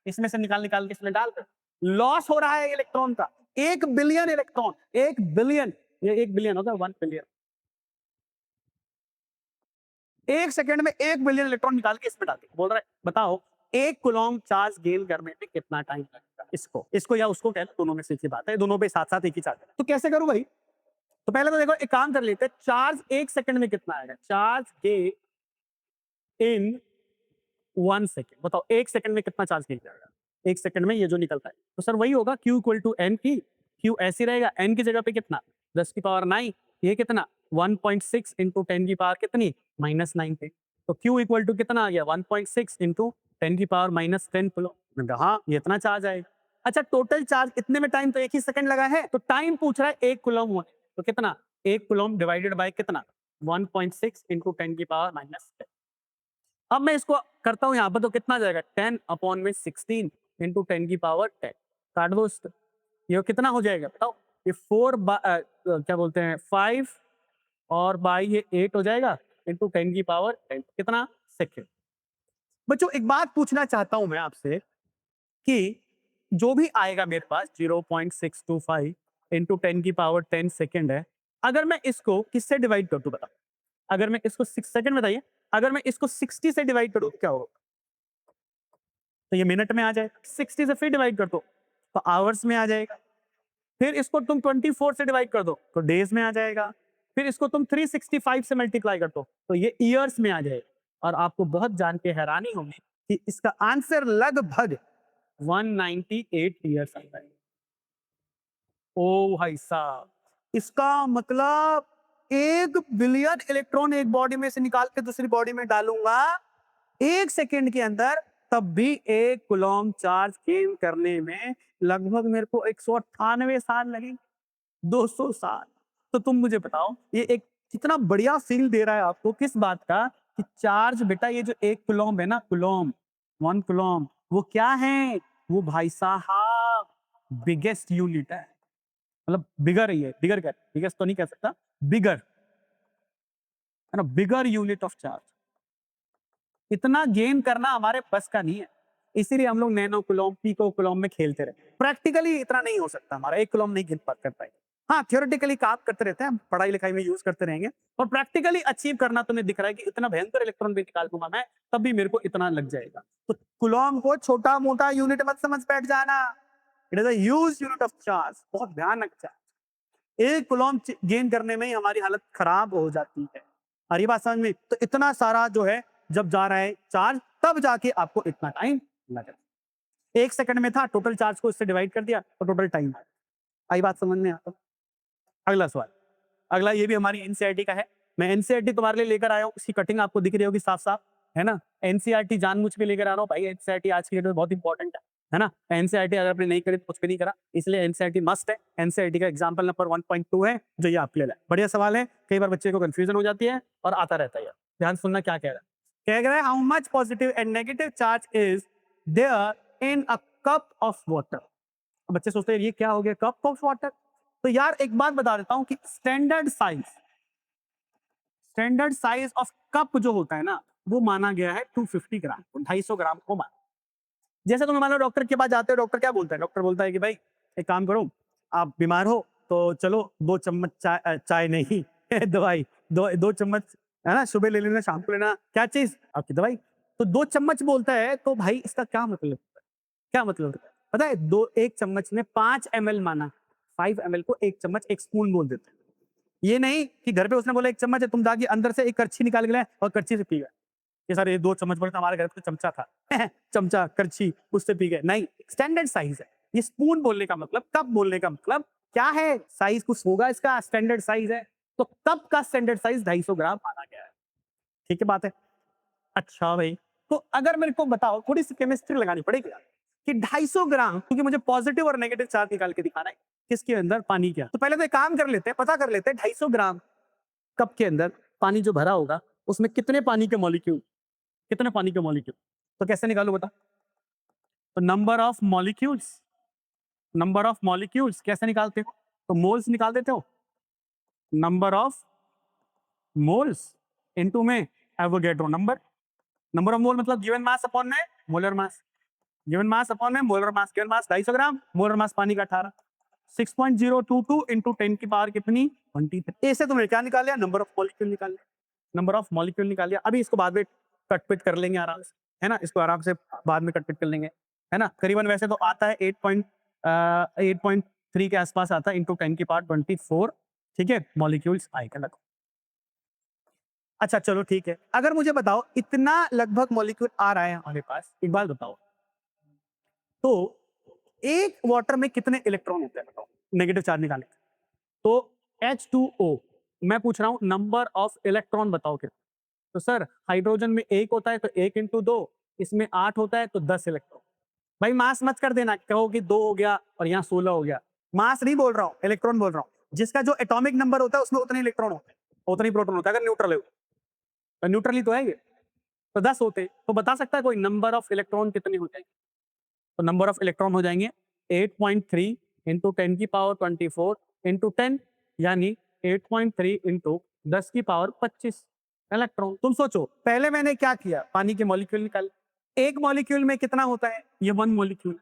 इसमें से निकाल निकाल के इसमें डाल कर लॉस हो रहा है इलेक्ट्रॉन का 1 बिलियन इलेक्ट्रॉन। 1 बिलियन, ये 1 बिलियन होगा 1 बिलियन। 1 सेकेंड में 1 बिलियन इलेक्ट्रॉन निकाल के इसमें डालते बोल रहा है बताओ 1 कूलॉम चार्ज गेन करने में कितना टाइम लगेगा। इसको या उसको कह लो, दोनों में से एक ही बात है, दोनों पे साथ साथ एक ही चार्ज है। तो कैसे करूं भाई? तो पहले तो देखो एक काम कर लेते हैं, चार्ज 1 सेकेंड में कितना आएगा, चार्ज गेन इन 1 सेकेंड। बताओ 1 सेकेंड में कितना चार्ज गेन करेगा 1 सेकेंड में, ये जो निकलता है तो सर वही होगा Q इक्वल टू एन की, Q ऐसे रहेगा, n की जगह पे कितना 10⁹, ये कितना 1.6 इंटू 10 की पावर कितनी -9 पे, तो Q इक्वल टू कितना आ गया 1.6 इंटू 10 की पावर -10 किलो। हाँ ये इतना चार्ज आएगा। अच्छा टोटल चार्ज इतने में टाइम तो 1 ही सेकंड लगा है, तो टाइम पूछ रहा है 1 कूलम होने, तो कितना 1 कूलम डिवाइडेड बाय कितना 1.6 इंटू 10 की पावर -10। अब मैं इसको करता हूं यहाँ पर, तो कितना जाएगा 10/16 इंटू 10 की पावर 10, काट दो इसको, ये कितना हो जाएगा बताओ, ये 4 क्या बोलते हैं 5 और बाई ये 8 हो जाएगा इंटू 10 की पावर 10, कितना सेकेंड। बच्चों एक बात पूछना चाहता हूं मैं आपसे कि जो भी आएगा मेरे पास 0.625 इंटू 10 की पावर 10 सेकेंड है, अगर मैं इसको किससे डिवाइड कर दूं बताओ, अगर मैं इसको 6 सेकंड बताइए, अगर मैं इसको 60 से डिवाइड करूं तो क्या होगा, तो ये मिनट में आ जाएगा, 60 से फिर डिवाइड कर दो तो आवर्स में आ जाएगा, फिर इसको तुम 24 से डिवाइड कर दो तो डेज में आ जाएगा, फिर इसको तुम 365 से मल्टीप्लाई कर दो तो ये ईयर्स में आ जाएगा। और आपको बहुत जान के हैरानी होगी कि इसका आंसर लगभग 198 ईयर्स आता है। ओ भाई साहब, इसका मतलब 1 बिलियन इलेक्ट्रॉन एक बॉडी में से निकाल के दूसरी बॉडी में डालूंगा 1 सेकेंड के अंदर, तब भी 1 कूलम चार्ज गेन करने में लगभग मेरे को 198 साल लगेंगे, 200 साल। तो तुम मुझे बताओ ये एक कितना बढ़िया फील दे रहा है आपको किस बात का, कि चार्ज बेटा ये जो 1 कूलम है ना, कूलम 1 कूलम, वो क्या है, वो भाई साहब बिगेस्ट यूनिट है, मतलब बिगर ही है, बिगर क्या, बिगेस्ट तो नहीं कह सकता, बिगर है ना, बिगर यूनिट ऑफ चार्ज। इतना गेन करना हमारे बस का नहीं है, इसीलिए हम लोग नैनो कूलम पिको कूलम में खेलते रहे। प्रैक्टिकली इतना नहीं हो सकता हमारा, 1 कूलम नहीं गेन कर पाएंगे। हाँ थियोरेटिकली काम करते रहते हैं, पढ़ाई लिखाई में यूज करते रहेंगे, और प्रैक्टिकली अचीव करना तुम्हें दिख रहा है कि इतना भयंकर इलेक्ट्रॉन भी निकाल दूंगा मैं, तब भी मेरे को इतना लग जाएगा। तो कूलम को छोटा मोटा यूनिट मत समझ बैठ जाना, it is a huge unit of charge, बहुत भयानक चार्ज। 1 कूलम गेन करने में ही हमारी हालत खराब हो जाती है। और ये बात समझ में, तो इतना सारा जो है जब जा रहा है चार्ज, तब जाके आपको इतना टाइम लगा। 1 सेकंड में था, टोटल चार्ज को इससे डिवाइड कर दिया तो टोटल टाइम आई बात समझ में आता। अगला सवाल, अगला ये भी हमारी एनसीईआरटी का है, मैं एनसीईआरटी तुम्हारे लिए लेकर आया हूँ, इसकी कटिंग आपको दिख रही होगी साफ साफ, है ना। एनसीईआरटी जानबूझ के लेकर आ रहा हूँ भाई, एनसीईआरटी आज की डेट में बहुत इंपॉर्टेंट है ना। एनसीईआरटी अगर आपने नहीं करी तो कुछ भी नहीं करा, इसलिए एनसीईआरटी मस्ट है। एनसीईआरटी का एग्जाम्पल नंबर 1.2 है जो ये आपके लिए। बढ़िया सवाल है, कई बार बच्चे को कंफ्यूजन हो जाती है और आता रहता है। ध्यान सुनना क्या कह रहा है, कह रहा है how much positive and negative charge is there in a cup of water. बच्चे सोचते हैं ये क्या हो गया कप ऑफ वाटर, तो यार एक बात बता देता हूं कि स्टैंडर्ड साइज ऑफ कप जो होता है ना, वो माना गया है 250 ग्राम, 250 ग्राम को माना। जैसे तुम्हें मान लो डॉक्टर के पास जाते हो, डॉक्टर क्या बोलता है, डॉक्टर बोलता है कि भाई एक काम करो, आप बीमार हो तो चलो 2 चम्मच चाय नहीं दवाई, 2 चम्मच है ना, सुबह ले लेना शाम को लेना, क्या चीज आपकी दवाई। तो 2 चम्मच बोलता है, तो भाई इसका क्या मतलब, क्या मतलब पता है, 1 चम्मच में 5 ml माना, 5 ml को 1 चम्मच 1 स्पून बोल देते हैं। ये नहीं कि घर पे उसने बोला 1 चम्मच है, तुम जाके अंदर से एक करछी निकाल के लाए और करछी से पी गए, ये सारे 2 चम्मच बोले हमारे घर पे तो चमचा था चमचा करछी उससे पी गए, नहीं स्टैंडर्ड साइज है। ये स्पून बोलने का मतलब, कप बोलने का मतलब क्या है, साइज कुछ होगा इसका, स्टैंडर्ड साइज है, तो कप का स्टैंडर्ड साइज 250 ग्राम माना गया है। ठीक है बात है। अच्छा भाई, तो अगर मेरे को बताओ, थोड़ी सी केमिस्ट्री लगानी पड़ेगी कि 250 ग्राम, क्योंकि मुझे पॉजिटिव और नेगेटिव चार्ज निकाल के दिखाना है, किसके अंदर पानी क्या, तो पहले तो एक काम कर लेते हैं, पता कर लेते हैं 250 ग्राम कप के अंदर पानी जो भरा होगा उसमें कितने पानी के मॉलिक्यूल, कितने पानी के मॉलिक्यूल, तो कैसे निकालो बता, तो number of molecules, number of molecules कैसे निकालते हो, तो मोल्स निकाल देते हो, नंबर ऑफ मोल्स इनटू में Avogadro number, number of mole मतलब गिवन मास अपॉन में molar mass, given mass upon में मोलर मास, गिवन मास 250 ग्राम, मोलर मास पानी का 18, 6.022 इंटू 10 की पावर कितनी 23। ऐसे तुमने क्या निकाल लिया, नंबर ऑफ मॉलिक्यूल निकाल लिया, नंबर ऑफ मॉलिक्यूल निकाल लिया। अभी इसको बाद में कट पिट कर लेंगे आराम से, है ना, इसको आराम से बाद में कट पिट कर लेंगे, है ना। करीबन वैसे तो आता है 8.3 के आसपास आता है इंटू 10 की पावर 24, ठीक है, मॉलिक्यूल्स आएगा लगभग। अच्छा चलो ठीक है, अगर मुझे बताओ इतना लगभग मॉलिक्यूल आ रहा है हमारे पास, एक बात बताओ, तो एक वाटर में कितने इलेक्ट्रॉन होते हैं बताओ, नेगेटिव चार्ज निकालने के। तो H2O, मैं पूछ रहा हूं नंबर ऑफ इलेक्ट्रॉन बताओ कितने। तो सर हाइड्रोजन में एक होता है तो 1 इंटू 2, इसमें 8 होता है तो 10 इलेक्ट्रॉन। भाई मास मत कर देना, कहो कि 2 हो गया और यहाँ 16 हो गया, मास नहीं बोल रहा हूँ, इलेक्ट्रॉन बोल रहा हूँ। जिसका जो एटॉमिक नंबर होता है उसमें उतने इलेक्ट्रॉन होते हैं, उतने ही प्रोटॉन होता है, अगर न्यूट्रल है तो न्यूट्रल ही तो है ये, तो 10 होते। तो बता सकता है कोई नंबर ऑफ इलेक्ट्रॉन कितने हो जाएंगे। तो नंबर ऑफ इलेक्ट्रॉन हो जाएंगे 8.3 इंटू 10 की पावर 24 इंटू 10, यानी 8.3 इंटू 10 की पावर 25 इलेक्ट्रॉन। तुम सोचो पहले मैंने क्या किया, पानी के मॉलिक्यूल निकाल, एक मॉलिक्यूल में कितना होता है, ये 1 मॉलिक्यूल,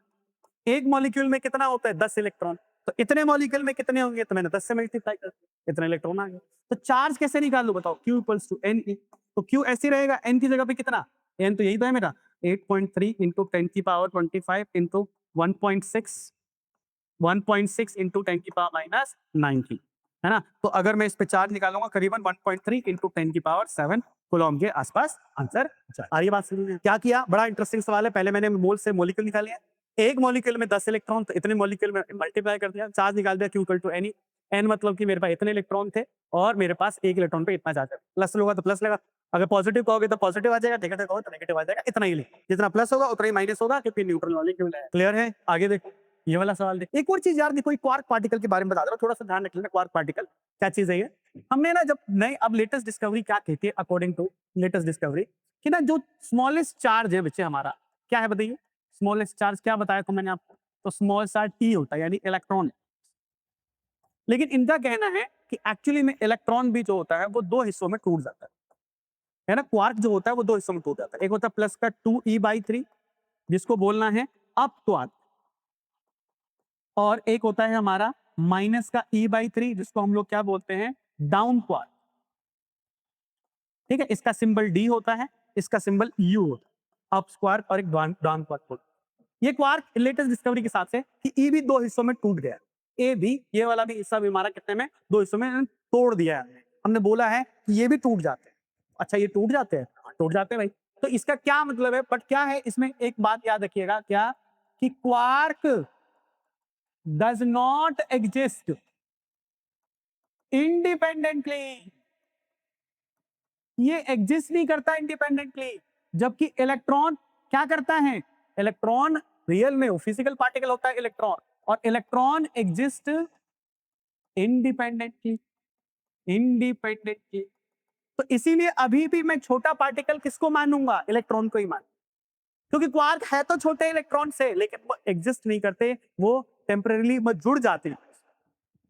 एक मॉलिक्यूल में कितना होता है 10 इलेक्ट्रॉन, तो इतने मॉलिक्यूल में कितने होंगे, तो मैंने 10 से मल्टीप्लाई कर दिया, इतने इलेक्ट्रॉन आ गए। तो चार्ज कैसे निकालूं बताओ, Q इक्वल्स टू Ne, तो Q ऐसे रहेगा, n की जगह पे कितना, n तो यही तो है मेरा, 8.3 इंटू 10 की पावर 25 इंटू 1.6 इंटू 10 की पावर माइनस 90, है ना। तो अगर मैं इस पे चार्ज निकालूंगा करीबन 1.3 इंटू 10 की पावर 7 कूलॉम के आसपास आंसर आ रही बात समझ में। क्या किया, बड़ा इंटरेस्टिंग सवाल है, पहले मैंने मोल से मॉलिक्यूल निकाले हैं, एक मॉलिक्यूल में 10 इलेक्ट्रॉन, तो इतने मॉलिक्यूल में मल्टीप्लाई कर दिया, चार्ज निकाल दिया Q equal to N, n मतलब कि मेरे पास इतने इलेक्ट्रॉन थे और मेरे पास एक इलेक्ट्रॉन पे इतना चार्ज है, प्लस होगा तो प्लस लगा, अगर पॉजिटिव कहोगे तो पॉजिटिव आ जाएगा, नेगेटिव कहोगे तो नेगेटिव आ जाएगा, इतना ही लिखो, जितना प्लस होगा उतना ही माइनस होगा क्योंकि न्यूट्रल मॉलिक्यूल है। क्लियर है, आगे देखो ये वाला सवाल देख। एक और चीज यार देखो, क्वार्क पार्टिकल के बारे में बता दो, थोड़ा सा ध्यान रखिएगा, क्वार्क पार्टिकल क्या चीज है ये। हमने ना जब नई अब लेटेस्ट डिस्कवरी क्या कहती है, अकॉर्डिंग टू लेटेस्ट डिस्कवरी, कि ना जो स्मॉलेस्ट चार्ज है बच्चे हमारा क्या है बताइए, स्मॉलेस्ट चार्ज क्या बताया तो मैंने आपको, तो स्मॉल चार्ज ई होता है यानी इलेक्ट्रॉन। लेकिन इनका कहना है कि एक्चुअली में इलेक्ट्रॉन भी जो होता है वो दो हिस्सों में टूट जाता है ना, क्वार्क जो होता है वो दो हिस्सों में टूट जाता है, एक होता है प्लस का 2e/3 जिसको बोलना है अप क्वार्क, और एक होता है हमारा माइनस का e/3 जिसको हम लोग क्या बोलते हैं डाउन क्वार्क, ठीक है। इसका सिंबल डी होता है, इसका सिंबल यू होता है, अप क्वार्क और एक डाउन क्वार्क होता है। ये क्वार्क लेटेस्ट डिस्कवरी के हिसाब से कि ई भी दो हिस्सों में टूट गया, ए भी, ये वाला भी हिस्सा भी हमारा कितने में, दो हिस्सों में तोड़ दिया है, हमने बोला है कि ये भी टूट जाते हैं। अच्छा ये टूट जाते हैं, हाँ, टूट जाते हैं भाई। तो इसका क्या मतलब है, बट क्या है इसमें एक बात याद रखिएगा, क्या कि quark does not exist independently, ये एग्जिस्ट नहीं करता इंडिपेंडेंटली, जबकि इलेक्ट्रॉन क्या करता है, इलेक्ट्रॉन रियल में फिजिकल पार्टिकल होता है इलेक्ट्रॉन, और इलेक्ट्रॉन एग्जिस्ट इंडिपेंडेंटली, इंडिपेंडेंटली। तो इसीलिए अभी भी मैं छोटा पार्टिकल किसको मानूंगा, इलेक्ट्रॉन को ही मान, क्योंकि क्वार्क है तो छोटे इलेक्ट्रॉन से, लेकिन वो एग्जिस्ट नहीं करते, वो टेम्परेली जुड़ जाते हैं।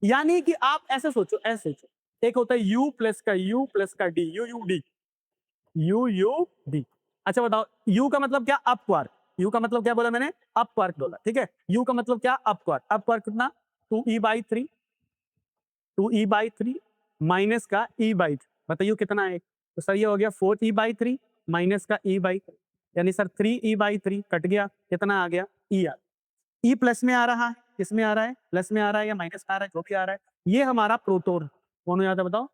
यानी कि आप ऐसे सोचो, ऐसे सोचो, एक होता है U प्लस का U प्लस का D, UUD, UUD। अच्छा बताओ U का मतलब क्या, अप क्वार्क, U का मतलब क्या बोला मैंने, अप क्वार्क बोला, ठीक है। U का मतलब क्या, अप क्वार्क, अप क्वार्क कितना 2e/3, 2e/3 माइनस का e/3, बताइए कितना है, तो सर ये हो गया 4e/3 माइनस का e/3, यानी सर 3e/3 कट गया, कितना आ गया e आ, ई प्लस में आ रहा है, किसमें आ रहा है, प्लस में आ रहा है या माइनस में आ रहा है, जो भी आ रहा है, ये हमारा प्रोटॉन कौन हो जाता है बताओ,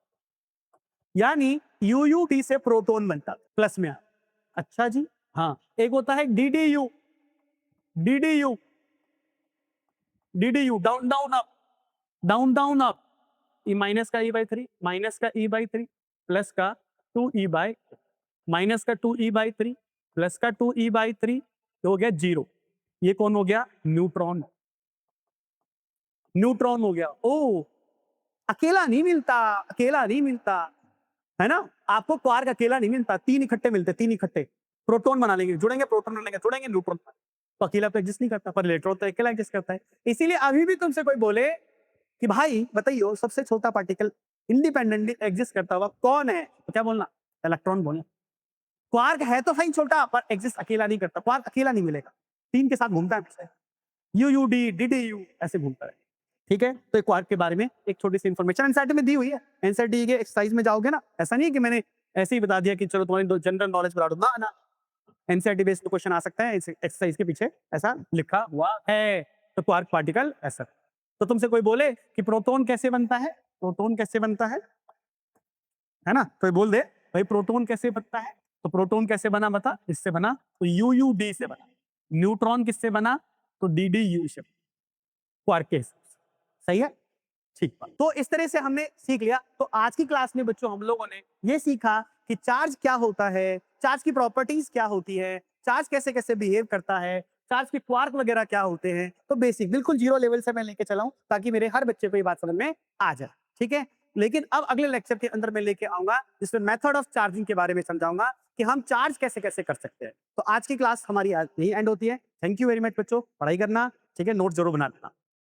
यानी यूयूटी से प्रोटॉन बनता प्लस में आ। अच्छा जी, हाँ एक होता है DDU, DDU, DDU down down up, down down up, e minus का e/3 माइनस का e/3 प्लस का 2e/, माइनस का 2e/3 प्लस का 2e/3 हो गया 0, ये कौन हो गया, न्यूट्रॉन, न्यूट्रॉन हो गया। ओ अकेला नहीं मिलता, अकेला नहीं मिलता, है ना, आपको क्वार्क अकेला नहीं मिलता, तीन इकट्ठे मिलते, तीन इकट्ठे प्रोटॉन बना लेंगे, जुड़ेंगे प्रोटॉन बनेंगे, जुड़ेंगे न्यूट्रॉन, तो अकेला तो एग्जिस्ट नहीं करता, पर इलेक्ट्रॉन तो अकेला एग्जिस्ट करता है। इसीलिए अभी भी तुमसे कोई बोले कि भाई बताइए सबसे छोटा पार्टिकल इंडिपेंडेंटली एग्जिस्ट करता हुआ कौन है? तो क्या बोलना? इलेक्ट्रॉन बोलना। क्वार्क है तो सही छोटा, पर एग्जिस्ट अकेला नहीं करता। क्वार्क अकेला नहीं मिलेगा, 3 के साथ घूमता है हमेशा। यूयूडी, डीडीयू ऐसे घूमता है। ठीक है, तो क्वार्क के बारे में एक छोटी सी इंफॉर्मेशन एनसीईआरटी में दी हुई है। एनसीईआरटी के एक्सरसाइज में जाओगे ना, ऐसा नहीं है कि मैंने ऐसे ही बता दिया कि चलो तुम्हारी जनरल नॉलेज बढ़ा दो, ना। एनसीईआरटी बेस्ड क्वेश्चन आ सकता है, एक्सरसाइज के पीछे ऐसा लिखा हुआ है। तो क्वार्क पार्टिकल ऐसा। तो तुमसे कोई बोले कि प्रोटॉन कैसे बनता है, प्रोटॉन कैसे बनता है ना, तो बोल दे भाई प्रोटॉन कैसे बनता है। तो प्रोटॉन कैसे बना बता? इससे बना, तो यूयूडी से बना। न्यूट्रॉन किससे बना? तो डीडीयू से। क्वार्क के हिसाब से। सही है, ठीक बात। तो इस तरह से हमने सीख लिया। तो आज की क्लास में बच्चों हम लोगों ने ये सीखा कि चार्ज क्या होता है, चार्ज की प्रॉपर्टीज क्या होती है, चार्ज कैसे कैसे बिहेव करता है, चार्ज के क्वार्क वगैरह क्या होते हैं। तो बेसिक बिल्कुल जीरो लेवल से मैं लेके चला हूं, ताकि मेरे हर बच्चे को ये बात समझ में आ जाए। ठीक है, लेकिन अब अगले लेक्चर के अंदर मैं लेके आऊंगा जिसमें मेथड ऑफ चार्जिंग के बारे में समझाऊंगा कि हम चार्ज कैसे कैसे कर सकते हैं। तो आज की क्लास हमारी आज यही एंड होती है। थैंक यू वेरी मच बच्चों, पढ़ाई करना। ठीक है, नोट जरूर बना लेना।